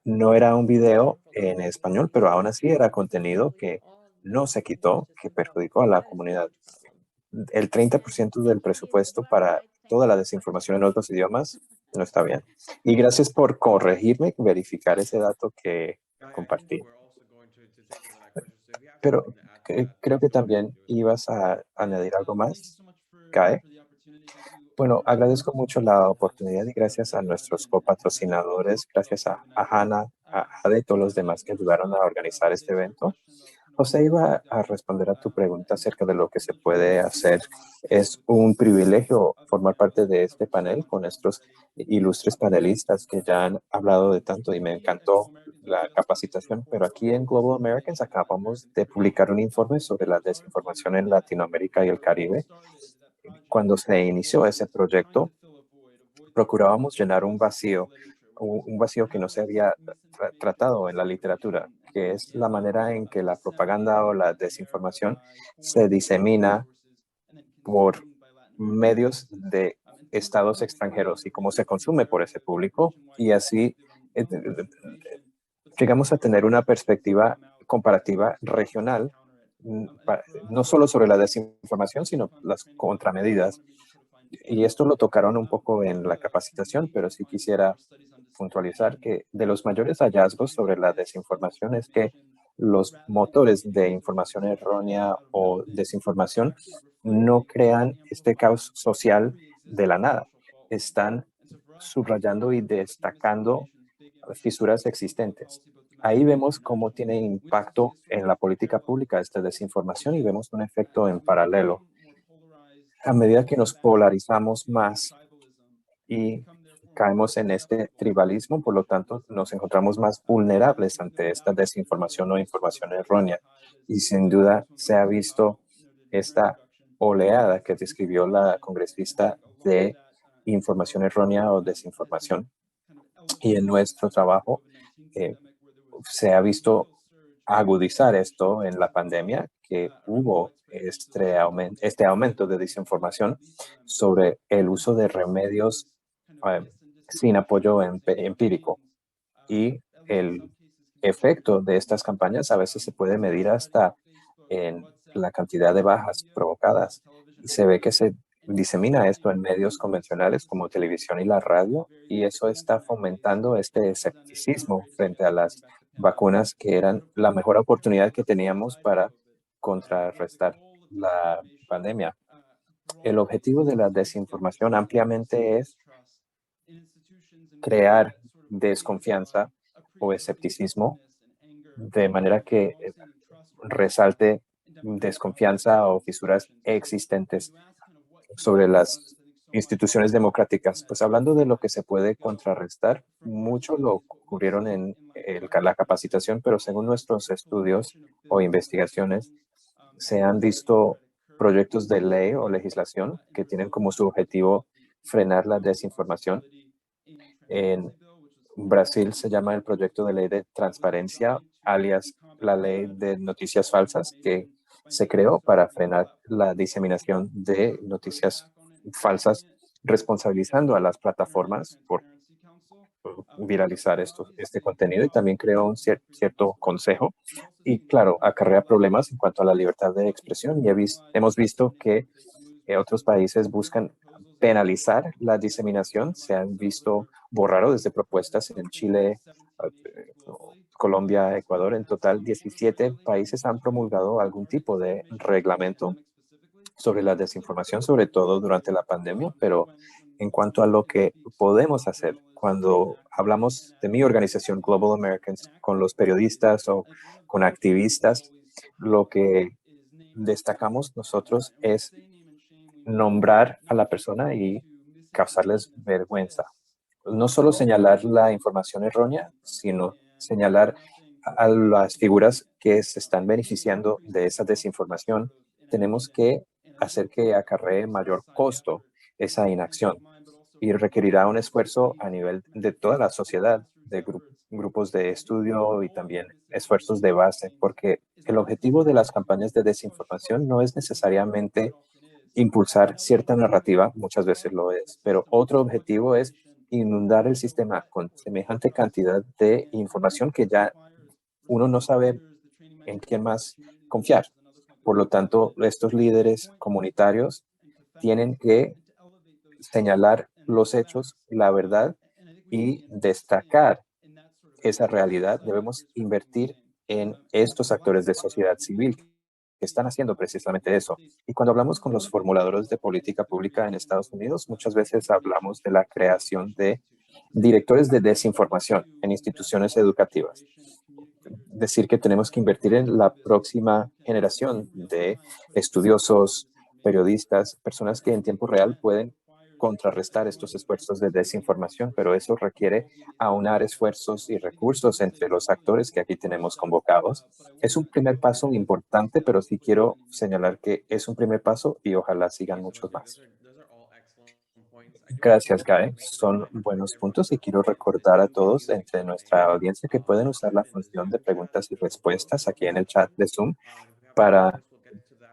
No era un video en español, pero aún así era contenido que no se quitó, que perjudicó a la comunidad. El 30% del presupuesto para toda la desinformación en otros idiomas no está bien. Y gracias por corregirme, verificar ese dato que compartí. Pero creo que también ibas a añadir algo más, Kae. Bueno, agradezco mucho la oportunidad y gracias a nuestros copatrocinadores, gracias a Hannah, a Ade y todos los demás que ayudaron a organizar este evento. José iba a responder a tu pregunta acerca de lo que se puede hacer. Es un privilegio formar parte de este panel con nuestros ilustres panelistas que ya han hablado de tanto y me encantó la capacitación, pero aquí en Global Americans acabamos de publicar un informe sobre la desinformación en Latinoamérica y el Caribe. Cuando se inició ese proyecto, procurábamos llenar un vacío que no se había tratado en la literatura, que es la manera en que la propaganda o la desinformación se disemina por medios de estados extranjeros y cómo se consume por ese público. Y así llegamos a tener una perspectiva comparativa regional, no solo sobre la desinformación, sino las contramedidas. Y esto lo tocaron un poco en la capacitación, pero sí quisiera puntualizar que de los mayores hallazgos sobre la desinformación es que los motores de información errónea o desinformación no crean este caos social de la nada. Están subrayando y destacando fisuras existentes. Ahí vemos cómo tiene impacto en la política pública esta desinformación y vemos un efecto en paralelo. A medida que nos polarizamos más y caemos en este tribalismo, por lo tanto, nos encontramos más vulnerables ante esta desinformación o información errónea. Y sin duda se ha visto esta oleada que describió la congresista de información errónea o desinformación. Y en nuestro trabajo se ha visto agudizar esto en la pandemia, que hubo este aumento de desinformación sobre el uso de remedios sin apoyo empírico. Y el efecto de estas campañas a veces se puede medir hasta en la cantidad de bajas provocadas. Y se ve que se disemina esto en medios convencionales como televisión y la radio, y eso está fomentando este escepticismo frente a las vacunas, que eran la mejor oportunidad que teníamos para contrarrestar la pandemia. El objetivo de la desinformación ampliamente es crear desconfianza o escepticismo de manera que resalte desconfianza o fisuras existentes sobre las instituciones democráticas. Pues hablando de lo que se puede contrarrestar, mucho lo ocurrieron en la capacitación, pero según nuestros estudios o investigaciones, se han visto proyectos de ley o legislación que tienen como su objetivo frenar la desinformación. En Brasil se llama el proyecto de ley de transparencia, alias la ley de noticias falsas, que se creó para frenar la diseminación de noticias falsas, responsabilizando a las plataformas por viralizar este contenido, y también creó un cierto consejo y, claro, acarrea problemas en cuanto a la libertad de expresión, y hemos visto que otros países buscan penalizar la diseminación. Se han visto borrar desde propuestas en Chile, Colombia, Ecuador. En total, 17 países han promulgado algún tipo de reglamento sobre la desinformación, sobre todo durante la pandemia. Pero en cuanto a lo que podemos hacer, cuando hablamos de mi organización Global Americans con los periodistas o con activistas, lo que destacamos nosotros es nombrar a la persona y causarles vergüenza. No solo señalar la información errónea, sino señalar a las figuras que se están beneficiando de esa desinformación. Tenemos que hacer que acarree mayor costo esa inacción, y requerirá un esfuerzo a nivel de toda la sociedad, de grupos de estudio y también esfuerzos de base, porque el objetivo de las campañas de desinformación no es necesariamente impulsar cierta narrativa, muchas veces lo es, pero otro objetivo es inundar el sistema con semejante cantidad de información que ya uno no sabe en quién más confiar. Por lo tanto, estos líderes comunitarios tienen que señalar los hechos, la verdad, y destacar esa realidad. Debemos invertir en estos actores de sociedad civil que están haciendo precisamente eso. Y cuando hablamos con los formuladores de política pública en Estados Unidos, muchas veces hablamos de la creación de directores de desinformación en instituciones educativas. decir que tenemos que invertir en la próxima generación de estudiosos, periodistas, personas que en tiempo real pueden contrarrestar estos esfuerzos de desinformación, pero eso requiere aunar esfuerzos y recursos entre los actores que aquí tenemos convocados. Es un primer paso importante, pero sí quiero señalar que es un primer paso y ojalá sigan muchos más. Gracias, Guy. Son buenos puntos y quiero recordar a todos entre nuestra audiencia que pueden usar la función de preguntas y respuestas aquí en el chat de Zoom para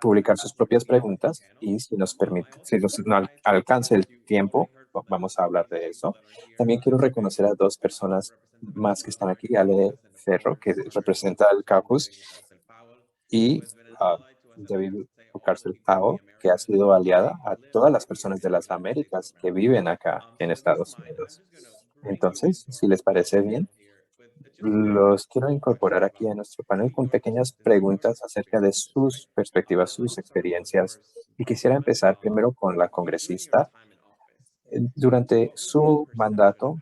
publicar sus propias preguntas y si nos permite, si no alcance el tiempo, vamos a hablar de eso. También quiero reconocer a dos personas más que están aquí, Ale Ferro, que representa el caucus, y David Bucarcel Powell, que ha sido aliada a todas las personas de las Américas que viven acá en Estados Unidos. Entonces, si les parece bien, los quiero incorporar aquí a nuestro panel con pequeñas preguntas acerca de sus perspectivas, sus experiencias. Y quisiera empezar primero con la congresista. Durante su mandato,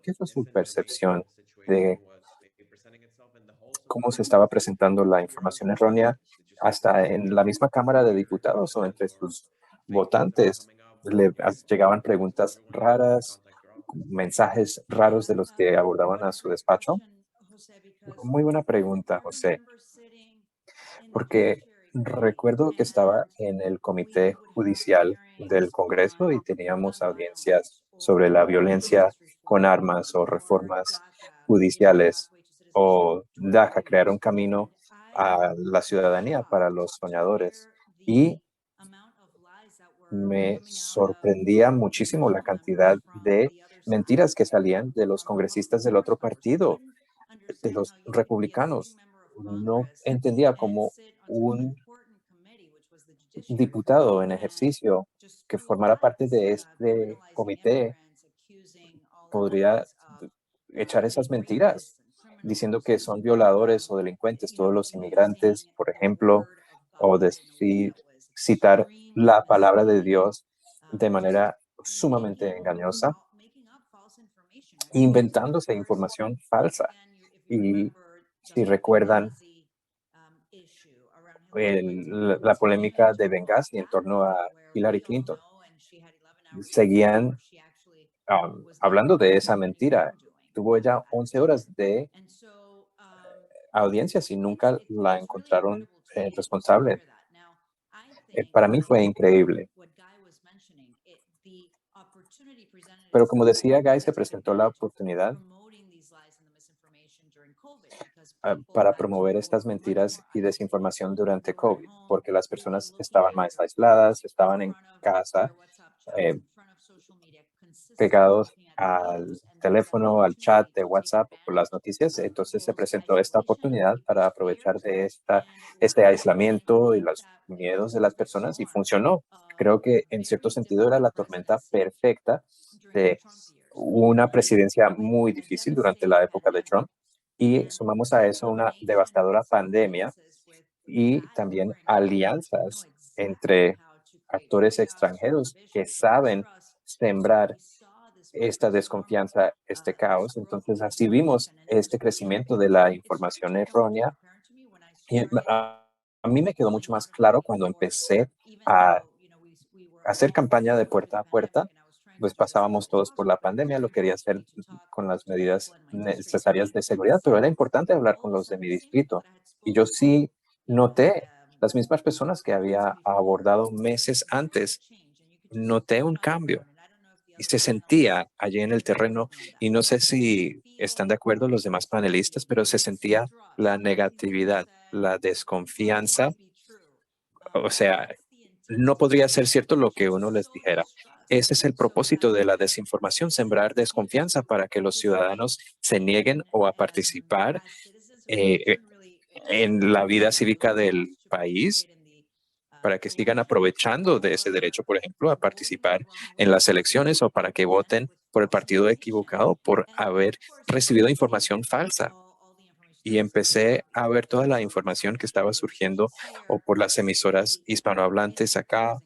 ¿qué fue su percepción de cómo se estaba presentando la información errónea hasta en la misma Cámara de Diputados o entre sus votantes? Le llegaban preguntas raras, mensajes raros de los que abordaban a su despacho. Muy buena pregunta, José, porque recuerdo que estaba en el Comité Judicial del Congreso y teníamos audiencias sobre la violencia con armas o reformas judiciales o DACA, crear un camino a la ciudadanía para los soñadores. Y me sorprendía muchísimo la cantidad de mentiras que salían de los congresistas del otro partido, de los republicanos. No entendía cómo un diputado en ejercicio que formara parte de este comité podría echar esas mentiras, diciendo que son violadores o delincuentes todos los inmigrantes, por ejemplo, o decir, citar la palabra de Dios de manera sumamente engañosa, inventándose información falsa. Y si recuerdan la polémica de Benghazi en torno a Hillary Clinton, seguían hablando de esa mentira. Tuvo ella 11 horas de audiencias y nunca la encontraron responsable. Para mí fue increíble. Pero como decía Guy, se presentó la oportunidad para promover estas mentiras y desinformación durante COVID, porque las personas estaban más aisladas, estaban en casa, pegados al teléfono, al chat de WhatsApp por las noticias. Entonces se presentó esta oportunidad para aprovechar de este aislamiento y los miedos de las personas y funcionó. Creo que en cierto sentido era la tormenta perfecta de una presidencia muy difícil durante la época de Trump y sumamos a eso una devastadora pandemia y también alianzas entre actores extranjeros que saben sembrar esta desconfianza, este caos. Entonces, así vimos este crecimiento de la información errónea. Y a mí me quedó mucho más claro cuando empecé a hacer campaña de puerta a puerta, pues pasábamos todos por la pandemia, lo quería hacer con las medidas necesarias de seguridad, pero era importante hablar con los de mi distrito. Y yo sí noté las mismas personas que había abordado meses antes, noté un cambio y se sentía allí en el terreno, y no sé si están de acuerdo los demás panelistas, pero se sentía la negatividad, la desconfianza. O sea, no podría ser cierto lo que uno les dijera. Ese es el propósito de la desinformación, sembrar desconfianza para que los ciudadanos se nieguen o a participar en la vida cívica del país, para que sigan aprovechando de ese derecho, por ejemplo, a participar en las elecciones o para que voten por el partido equivocado por haber recibido información falsa. Y empecé a ver toda la información que estaba surgiendo o por las emisoras hispanohablantes acá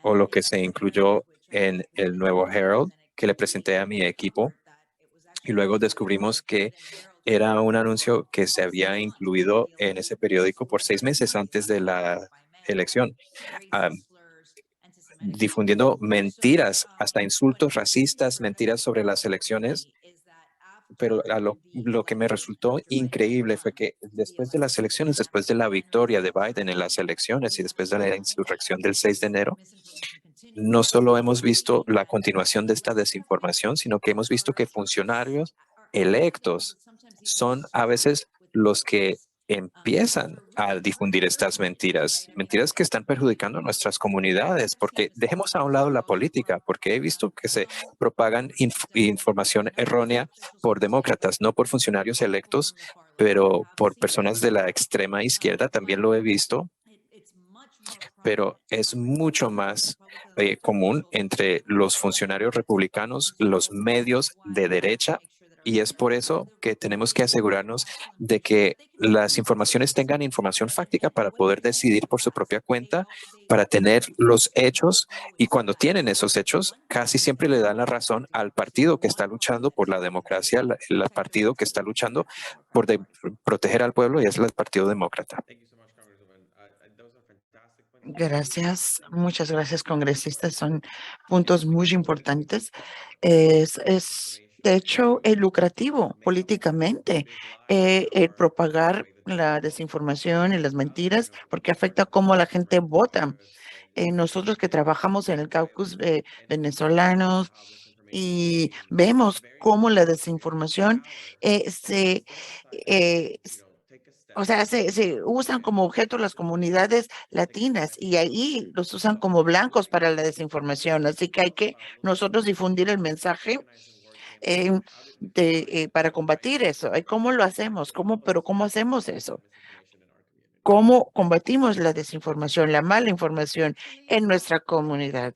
o lo que se incluyó en el Nuevo Herald que le presenté a mi equipo. Y luego descubrimos que era un anuncio que se había incluido en ese periódico por 6 meses antes de la elección, ah, difundiendo mentiras, hasta insultos racistas, mentiras sobre las elecciones. Pero lo que me resultó increíble fue que después de las elecciones, después de la victoria de Biden en las elecciones y después de la insurrección del 6 de enero, no solo hemos visto la continuación de esta desinformación, sino que hemos visto que funcionarios electos son a veces los que empiezan a difundir estas mentiras, mentiras que están perjudicando a nuestras comunidades, porque dejemos a un lado la política, porque he visto que se propagan información errónea por demócratas, no por funcionarios electos, pero por personas de la extrema izquierda, también lo he visto, pero es mucho más común entre los funcionarios republicanos, los medios de derecha, y es por eso que tenemos que asegurarnos de que las informaciones tengan información fáctica para poder decidir por su propia cuenta, para tener los hechos, y cuando tienen esos hechos, casi siempre le dan la razón al partido que está luchando por la democracia, el partido que está luchando por proteger al pueblo, y es el Partido Demócrata. Gracias, muchas gracias, congresistas. Son puntos muy importantes. De hecho, es lucrativo políticamente el propagar la desinformación y las mentiras porque afecta cómo la gente vota. Nosotros que trabajamos en el caucus venezolanos y vemos cómo la desinformación o sea, se usan como objeto las comunidades latinas y ahí los usan como blancos para la desinformación. Así que hay que nosotros difundir el mensaje eh, para combatir eso. ¿Y cómo lo hacemos? Pero cómo hacemos eso? ¿Cómo combatimos la desinformación, la mala información en nuestra comunidad?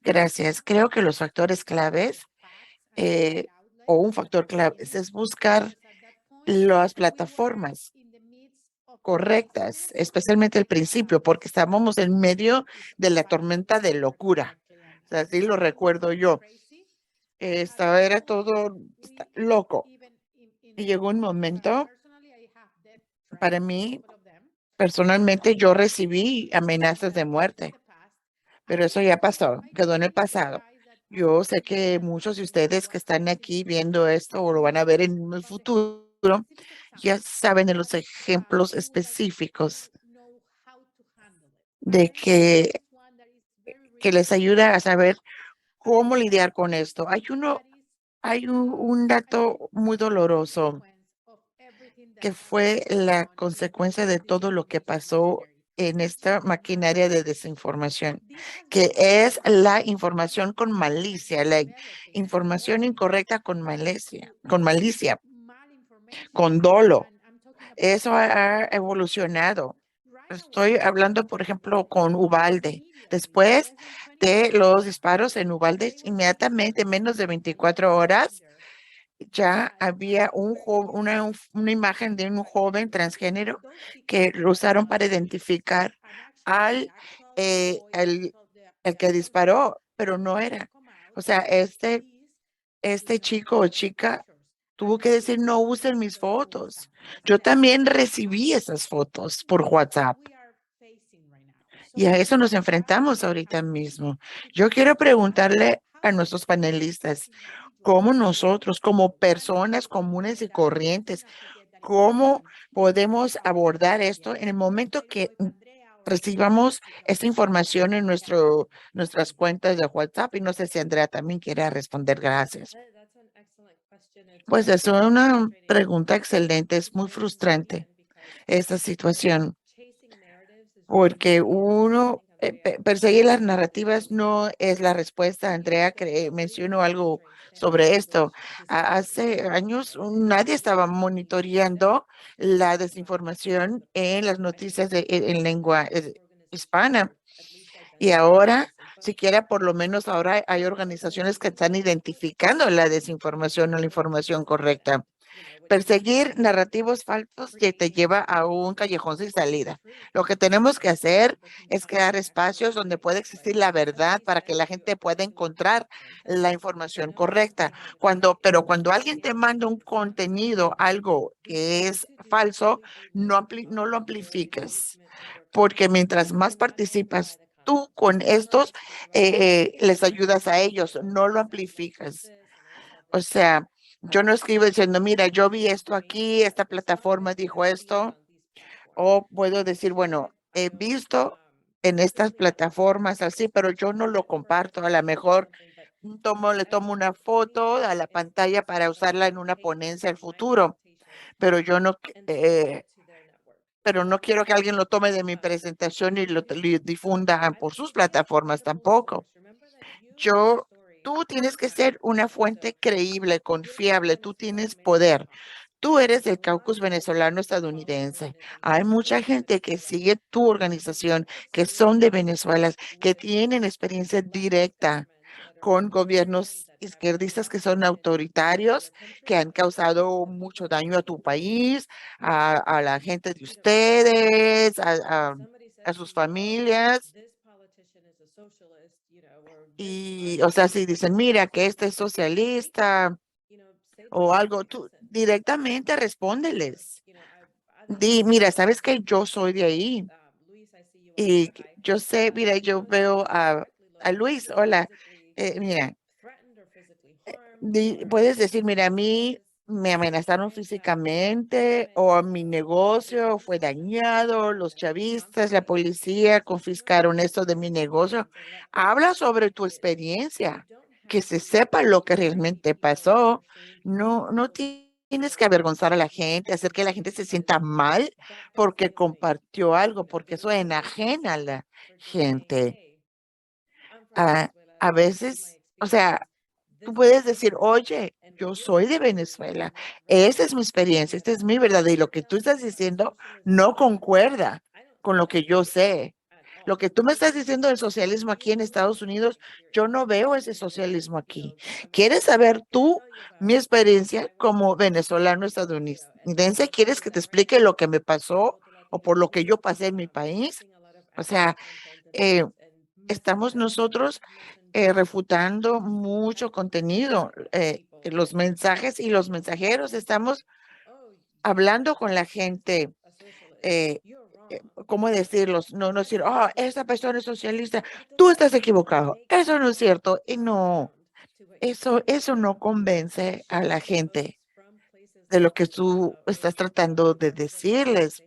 Gracias. Creo que los factores claves o un factor clave es buscar las plataformas correctas, especialmente al principio, porque estábamos en medio de la tormenta de locura. O sea, así lo recuerdo yo. Era todo loco. Y llegó un momento, para mí, personalmente, yo recibí amenazas de muerte, pero eso ya pasó, quedó en el pasado. Yo sé que muchos de ustedes que están aquí viendo esto o lo van a ver en el futuro, ya saben de los ejemplos específicos de que les ayuda a saber cómo lidiar con esto. Hay un dato muy doloroso que fue la consecuencia de todo lo que pasó en esta maquinaria de desinformación, que es la información con malicia, la información incorrecta con malicia, con dolo. Eso ha evolucionado. Estoy hablando, por ejemplo, con Uvalde. Después de los disparos en Uvalde, inmediatamente, en menos de 24 horas, ya había una imagen de un joven transgénero que lo usaron para identificar al el que disparó, pero no era. O sea, este chico o chica tuvo que decir, no usen mis fotos. Yo también recibí esas fotos por WhatsApp. Y a eso nos enfrentamos ahorita mismo. Yo quiero preguntarle a nuestros panelistas, ¿cómo nosotros, como personas comunes y corrientes, cómo podemos abordar esto en el momento que recibamos esta información en nuestras cuentas de WhatsApp? Y no sé si Andrea también quiere responder. Gracias. Pues es una pregunta excelente. Es muy frustrante esta situación porque perseguir las narrativas no es la respuesta. Andrea mencionó algo sobre esto. Hace años nadie estaba monitoreando la desinformación en las noticias en lengua hispana. Y ahora, siquiera por lo menos ahora hay organizaciones que están identificando la desinformación o la información correcta. Perseguir narrativos falsos que te lleva a un callejón sin salida. Lo que tenemos que hacer es crear espacios donde puede existir la verdad para que la gente pueda encontrar la información correcta. Pero cuando alguien te manda un contenido, algo que es falso, no lo amplifiques, porque mientras más participas tú con estos, les ayudas a ellos, no lo amplificas. O sea, yo no escribo diciendo, mira, yo vi esto aquí, esta plataforma dijo esto, o puedo decir, bueno, he visto en estas plataformas así, pero yo no lo comparto. A lo mejor le tomo una foto a la pantalla para usarla en una ponencia al futuro, pero pero no quiero que alguien lo tome de mi presentación y lo difunda por sus plataformas tampoco. Tú tienes que ser una fuente creíble, confiable. Tú tienes poder. Tú eres el caucus venezolano estadounidense. Hay mucha gente que sigue tu organización, que son de Venezuela, que tienen experiencia directa con gobiernos izquierdistas que son autoritarios, que han causado mucho daño a tu país, a la gente de ustedes, a sus familias. Y, o sea, si dicen, mira, que este es socialista o algo, tú directamente respóndeles. Mira, sabes que yo soy de ahí y yo sé, mira, yo veo a Luis, hola, mira, puedes decir, mira, a mí me amenazaron físicamente o mi negocio fue dañado, los chavistas, la policía confiscaron esto de mi negocio. Habla sobre tu experiencia, que se sepa lo que realmente pasó. No tienes que avergonzar a la gente, hacer que la gente se sienta mal porque compartió algo, porque eso enajena a la gente. A veces, o sea, tú puedes decir, oye, yo soy de Venezuela, esa es mi experiencia, esta es mi verdad y lo que tú estás diciendo no concuerda con lo que yo sé. Lo que tú me estás diciendo del socialismo aquí en Estados Unidos, yo no veo ese socialismo aquí. ¿Quieres saber tú mi experiencia como venezolano estadounidense? ¿Quieres que te explique lo que me pasó o por lo que yo pasé en mi país? O sea, eh, estamos nosotros refutando mucho contenido, los mensajes y los mensajeros. Estamos hablando con la gente, eh, ¿cómo decirlos? No decir, oh, esta persona es socialista, tú estás equivocado. Eso no es cierto. Y no, eso no convence a la gente de lo que tú estás tratando de decirles.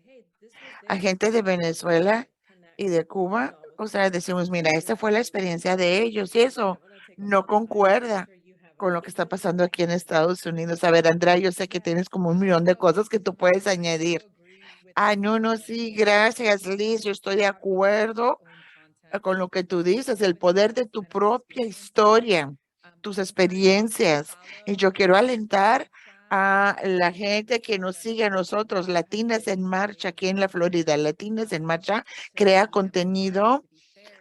A gente de Venezuela y de Cuba, o sea, decimos, mira, esta fue la experiencia de ellos y eso no concuerda con lo que está pasando aquí en Estados Unidos. A ver, Andrea, yo sé que tienes como 1 millón de cosas que tú puedes añadir. Ah, no, sí, gracias, Liz, yo estoy de acuerdo con lo que tú dices, el poder de tu propia historia, tus experiencias. Y yo quiero alentar a la gente que nos sigue a nosotros, Latinas en Marcha, aquí en la Florida. Latinas en Marcha crea contenido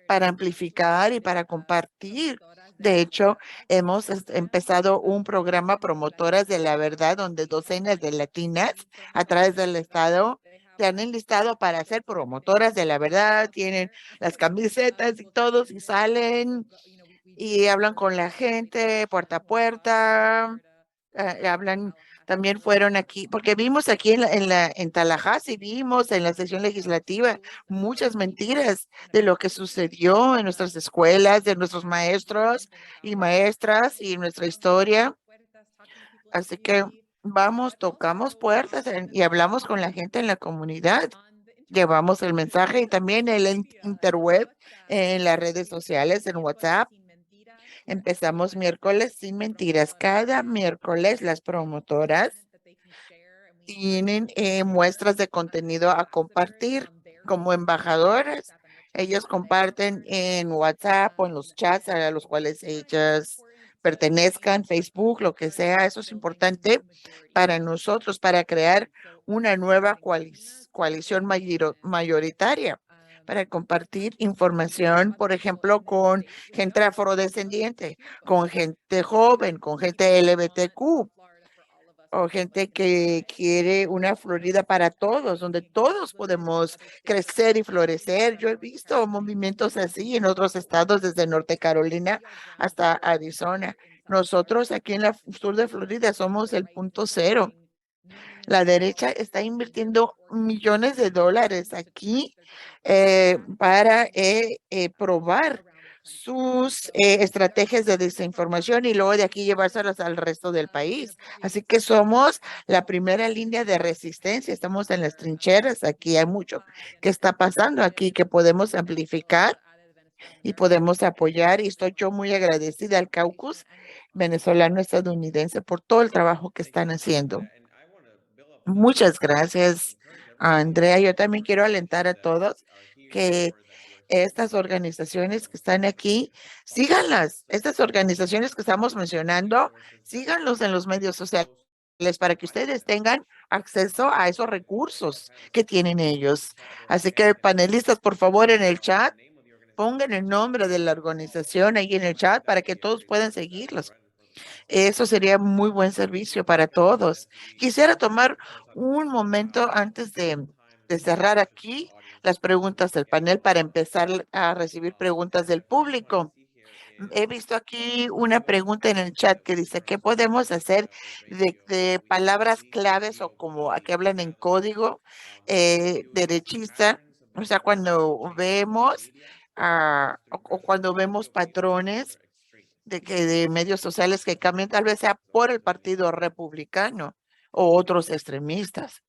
para amplificar y para compartir. De hecho, hemos empezado un programa Promotoras de la Verdad, donde docenas de latinas a través del estado se han enlistado para ser promotoras de la verdad, tienen las camisetas y todos y salen y hablan con la gente puerta a puerta, hablan, también fueron aquí, porque vimos aquí en Tallahassee, vimos en la sesión legislativa muchas mentiras de lo que sucedió en nuestras escuelas, de nuestros maestros y maestras y nuestra historia. Así que vamos, tocamos puertas y hablamos con la gente en la comunidad. Llevamos el mensaje y también el interweb en las redes sociales, en WhatsApp. Empezamos miércoles sin mentiras. Cada miércoles las promotoras tienen muestras de contenido a compartir como embajadoras. Ellos comparten en WhatsApp o en los chats a los cuales ellas pertenezcan, Facebook, lo que sea. Eso es importante para nosotros, para crear una nueva coalición mayoritaria, para compartir información, por ejemplo, con gente afrodescendiente, con gente joven, con gente LGBTQ. o gente que quiere una Florida para todos, donde todos podemos crecer y florecer. Yo he visto movimientos así en otros estados, desde Norte Carolina hasta Arizona. Nosotros aquí en la sur de Florida somos el punto cero. La derecha está invirtiendo millones de dólares aquí para probar sus estrategias de desinformación y luego de aquí llevárselas al resto del país. Así que somos la primera línea de resistencia. Estamos en las trincheras. Aquí hay mucho que está pasando aquí que podemos amplificar y podemos apoyar. Y estoy yo muy agradecida al caucus venezolano estadounidense por todo el trabajo que están haciendo. Muchas gracias, Andrea. Yo también quiero alentar a todos que estas organizaciones que están aquí, síganlas. Estas organizaciones que estamos mencionando, síganlos en los medios sociales para que ustedes tengan acceso a esos recursos que tienen ellos. Así que panelistas, por favor, en el chat, pongan el nombre de la organización ahí en el chat para que todos puedan seguirlos. Eso sería muy buen servicio para todos. Quisiera tomar un momento antes de cerrar aquí las preguntas del panel para empezar a recibir preguntas del público. He visto aquí una pregunta en el chat que dice, ¿qué podemos hacer de palabras claves o como que hablan en código derechista? O sea, cuando vemos o cuando vemos patrones de medios sociales que cambian, tal vez sea por el Partido Republicano o otros extremistas,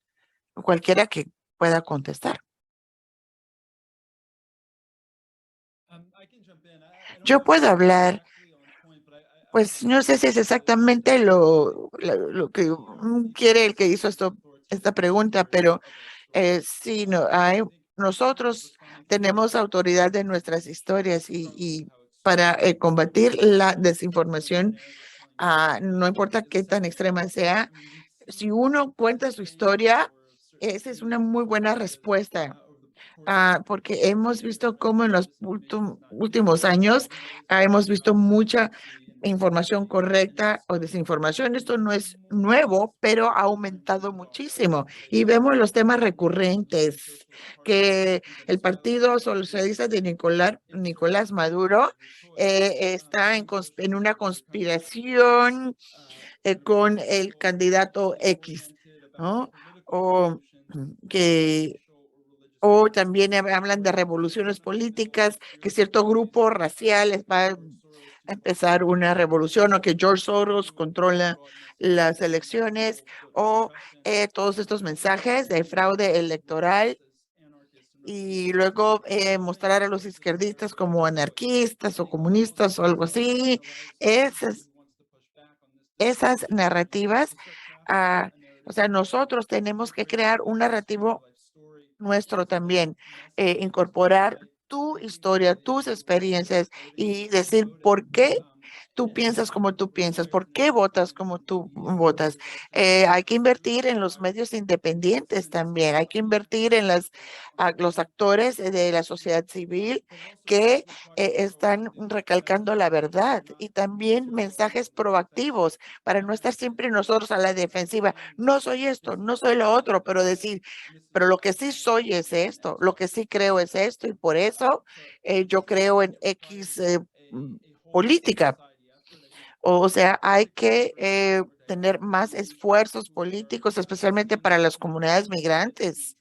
o cualquiera que pueda contestar. Yo puedo hablar, pues no sé si es exactamente lo que quiere el que hizo esta pregunta, pero sí, no, nosotros tenemos autoridad de nuestras historias y para combatir la desinformación, no importa qué tan extrema sea, si uno cuenta su historia, esa es una muy buena respuesta. Porque hemos visto cómo en los últimos años hemos visto mucha información correcta o desinformación. Esto no es nuevo, pero ha aumentado muchísimo. Y vemos los temas recurrentes que el Partido Socialista de Nicolás Maduro está en una conspiración con el candidato X, ¿no? O que o también hablan de revoluciones políticas, que cierto grupo racial va a empezar una revolución o que George Soros controla las elecciones o todos estos mensajes de fraude electoral y luego mostrar a los izquierdistas como anarquistas o comunistas o algo así. Esas narrativas, o sea, nosotros tenemos que crear un narrativo nuestro también, incorporar tu historia, tus experiencias y decir por qué tú piensas como tú piensas, por qué votas como tú votas. Hay que invertir en los medios independientes también, hay que invertir en los actores de la sociedad civil que están recalcando la verdad y también mensajes proactivos para no estar siempre nosotros a la defensiva. No soy esto, no soy lo otro, pero decir, pero lo que sí soy es esto, lo que sí creo es esto y por eso yo creo en X política. O sea, hay que tener más esfuerzos políticos, especialmente para las comunidades migrantes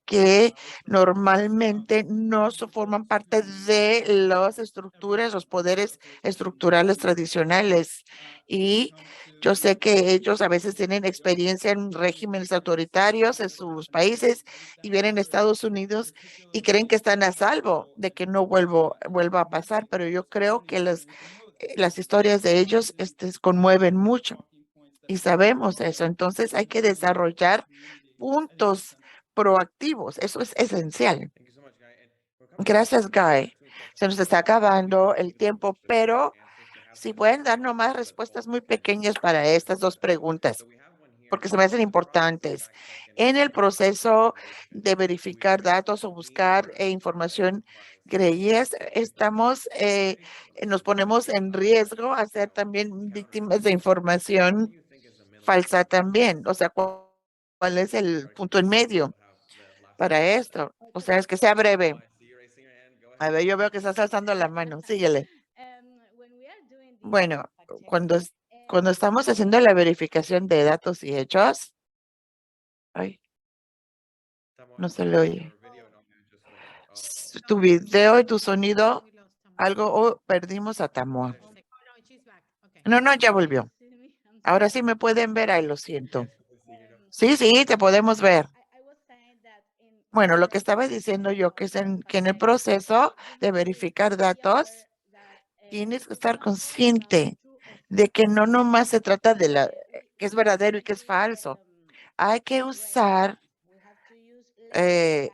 que normalmente no forman parte de las estructuras, los poderes estructurales tradicionales. Y yo sé que ellos a veces tienen experiencia en regímenes autoritarios en sus países y vienen a Estados Unidos y creen que están a salvo de que no vuelva a pasar, pero yo creo que las historias de ellos conmueven mucho y sabemos eso. Entonces hay que desarrollar puntos proactivos. Eso es esencial. Gracias, Guy. Se nos está acabando el tiempo, pero si pueden darnos más respuestas muy pequeñas para estas dos preguntas, porque se me hacen importantes. En el proceso de verificar datos o buscar información creídas, nos ponemos en riesgo a ser también víctimas de información falsa también. O sea, ¿cuál es el punto en medio para esto? O sea, es que sea breve. A ver, yo veo que estás alzando la mano. Síguele. Bueno, cuando estamos haciendo la verificación de datos y hechos, ay, no se le oye. Tu video y tu sonido, algo, perdimos a Tamoa. No, ya volvió. Ahora sí me pueden ver, ahí lo siento. Sí, te podemos ver. Bueno, lo que estaba diciendo yo, que que en el proceso de verificar datos, tienes que estar consciente de que no nomás se trata de que es verdadero y que es falso. Hay que usar eh,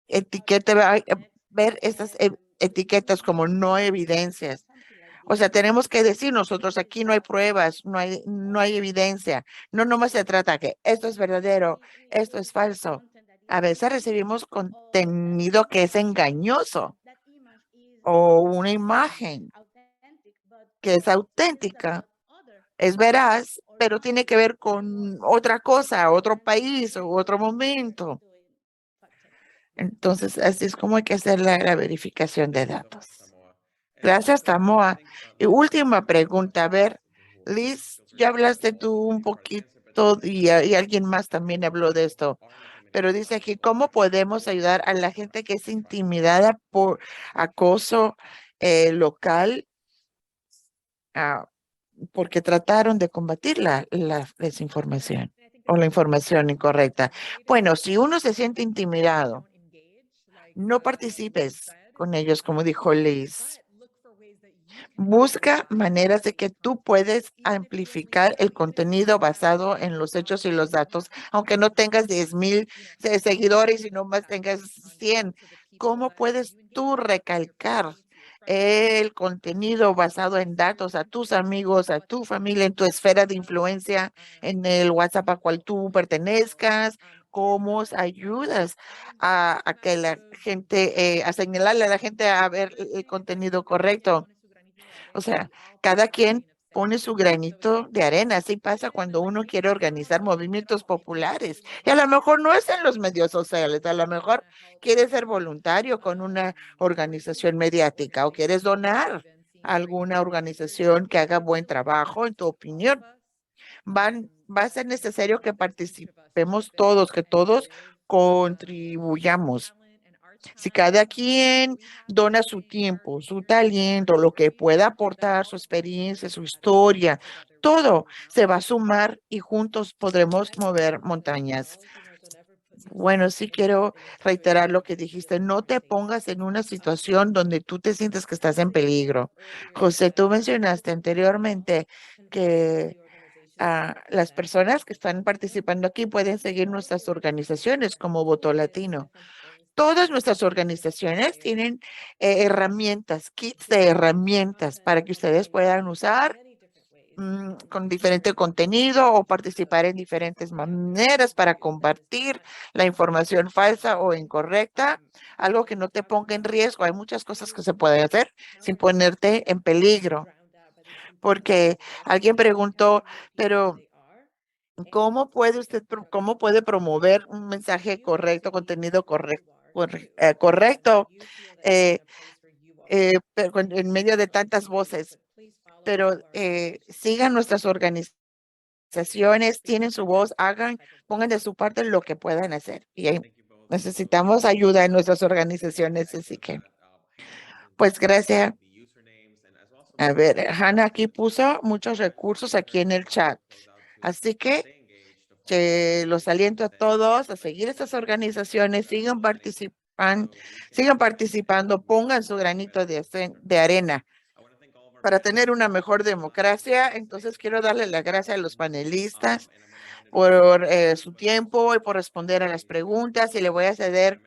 etiqueta, ver estas etiquetas como no evidencias. O sea, tenemos que decir nosotros aquí no hay pruebas, no hay evidencia. No nomás se trata que esto es verdadero, esto es falso. A veces recibimos contenido que es engañoso o una imagen que es auténtica, es veraz, pero tiene que ver con otra cosa, otro país o otro momento. Entonces, así es como hay que hacer la verificación de datos. Gracias, Tamoa. Y última pregunta, a ver, Liz, ya hablaste tú un poquito y alguien más también habló de esto, pero dice aquí, ¿cómo podemos ayudar a la gente que es intimidada por acoso local? Porque trataron de combatir la desinformación o la información incorrecta. Bueno, si uno se siente intimidado, no participes con ellos, como dijo Liz. Busca maneras de que tú puedes amplificar el contenido basado en los hechos y los datos, aunque no tengas 10,000 seguidores y no más tengas 100. ¿Cómo puedes tú recalcar el contenido basado en datos a tus amigos, a tu familia, en tu esfera de influencia, en el WhatsApp a cual tú pertenezcas? ¿Cómo ayudas a que la gente, a señalarle a la gente a ver el contenido correcto? O sea, cada quien pone su granito de arena. Así pasa cuando uno quiere organizar movimientos populares. Y a lo mejor no es en los medios sociales, a lo mejor quieres ser voluntario con una organización mediática o quieres donar a alguna organización que haga buen trabajo, en tu opinión. Va a ser necesario que participemos todos, que todos contribuyamos. Si cada quien dona su tiempo, su talento, lo que pueda aportar, su experiencia, su historia, todo se va a sumar y juntos podremos mover montañas. Bueno, sí quiero reiterar lo que dijiste. No te pongas en una situación donde tú te sientes que estás en peligro. José, tú mencionaste anteriormente que las personas que están participando aquí pueden seguir nuestras organizaciones como Voto Latino. Todas nuestras organizaciones tienen herramientas, kits de herramientas para que ustedes puedan usar con diferente contenido o participar en diferentes maneras para compartir la información falsa o incorrecta, algo que no te ponga en riesgo. Hay muchas cosas que se pueden hacer sin ponerte en peligro, porque alguien preguntó, pero cómo puede promover un mensaje correcto, contenido correcto, eh, pero en medio de tantas voces? Pero sigan nuestras organizaciones, tienen su voz, pongan de su parte lo que puedan hacer. Y necesitamos ayuda en nuestras organizaciones, así que, pues gracias. A ver, Hannah aquí puso muchos recursos aquí en el chat. Así que los aliento a todos a seguir estas organizaciones, sigan participando, pongan su granito de arena para tener una mejor democracia. Entonces quiero darle las gracias a los panelistas por su tiempo y por responder a las preguntas, y le voy a ceder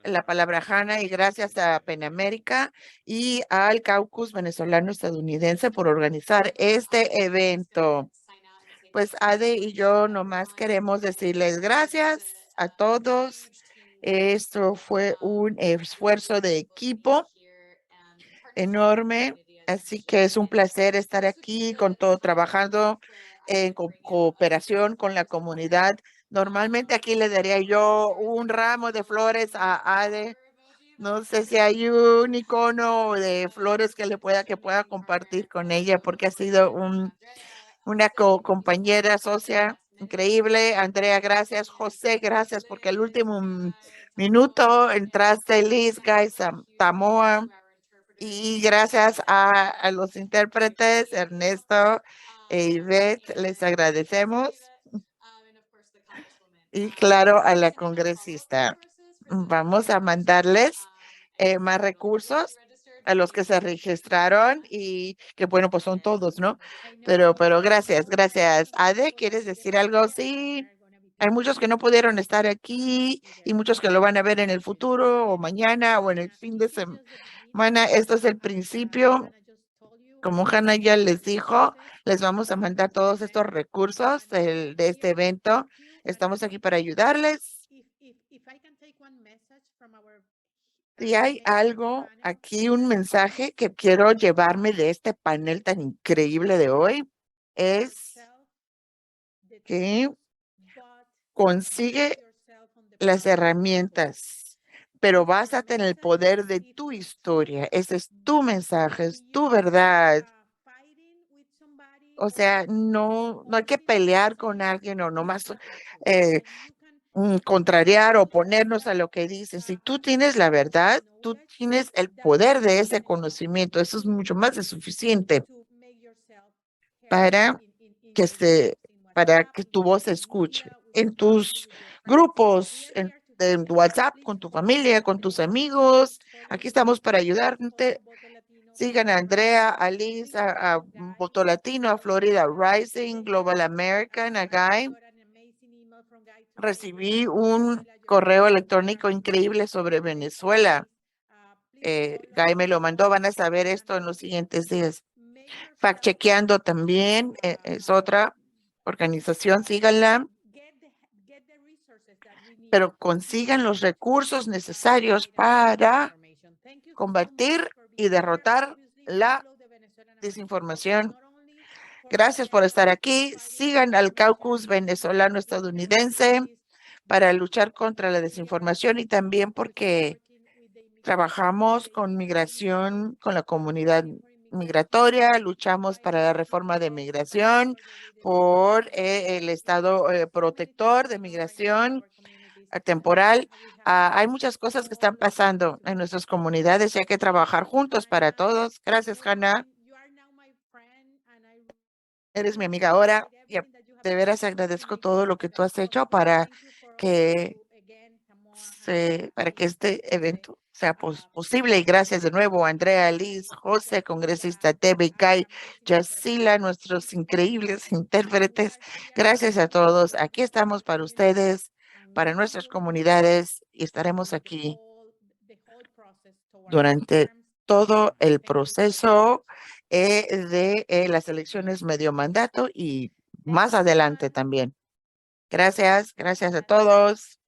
la palabra a Hannah, y gracias a PenAmérica y al Caucus venezolano estadounidense por organizar este evento. Pues Ade y yo nomás queremos decirles gracias a todos. Esto fue un esfuerzo de equipo enorme Así que es un placer estar aquí con todo, trabajando en cooperación con la comunidad. Normalmente aquí le daría yo un ramo de flores a Ade. No sé si hay un icono de flores que pueda compartir con ella, porque ha sido una compañera, socia increíble. Andrea, gracias. José, gracias, porque el último minuto entraste, Liz, guys, Tamoa. Y gracias a los intérpretes, Ernesto e Ivette, les agradecemos. Y claro, a la congresista. Vamos a mandarles más recursos a los que se registraron y que bueno, pues son todos, ¿no? Pero gracias, gracias. Ade, ¿quieres decir algo? Sí. Hay muchos que no pudieron estar aquí y muchos que lo van a ver en el futuro o mañana o en el fin de semana. Esto es el principio. Como Hannah ya les dijo, les vamos a mandar todos estos recursos de este evento. Estamos aquí para ayudarles. Si hay algo aquí, un mensaje que quiero llevarme de este panel tan increíble de hoy, es que consigue las herramientas, pero básate en el poder de tu historia. Ese es tu mensaje, es tu verdad. O sea, no hay que pelear con alguien o nomás contrariar o oponernos a lo que dicen. Si tú tienes la verdad, tú tienes el poder de ese conocimiento. Eso es mucho más de suficiente para para que tu voz se escuche en tus grupos, en WhatsApp, con tu familia, con tus amigos. Aquí estamos para ayudarte. Sigan a Andrea, a Liz, a Voto Latino, a Florida Rising, Global American, a Guy. Recibí un correo electrónico increíble sobre Venezuela. Guy me lo mandó. Van a saber esto en los siguientes días. Fact Chequeando también es otra organización. Síganla. Pero consigan los recursos necesarios para combatir y derrotar la desinformación. Gracias por estar aquí. Sigan al caucus venezolano estadounidense para luchar contra la desinformación y también porque trabajamos con migración, con la comunidad migratoria, luchamos para la reforma de migración, por el estado protector de migración temporal. Hay muchas cosas que están pasando en nuestras comunidades y hay que trabajar juntos para todos. Gracias, Hannah. Eres mi amiga ahora y de veras agradezco todo lo que tú has hecho para que este evento sea posible. Y gracias de nuevo, Andrea, Liz, José, congresista Debbie, Guy, Yacila, nuestros increíbles intérpretes. Gracias a todos. Aquí estamos para ustedes, para nuestras comunidades y estaremos aquí durante todo el proceso de las elecciones medio mandato y más adelante también. Gracias a todos.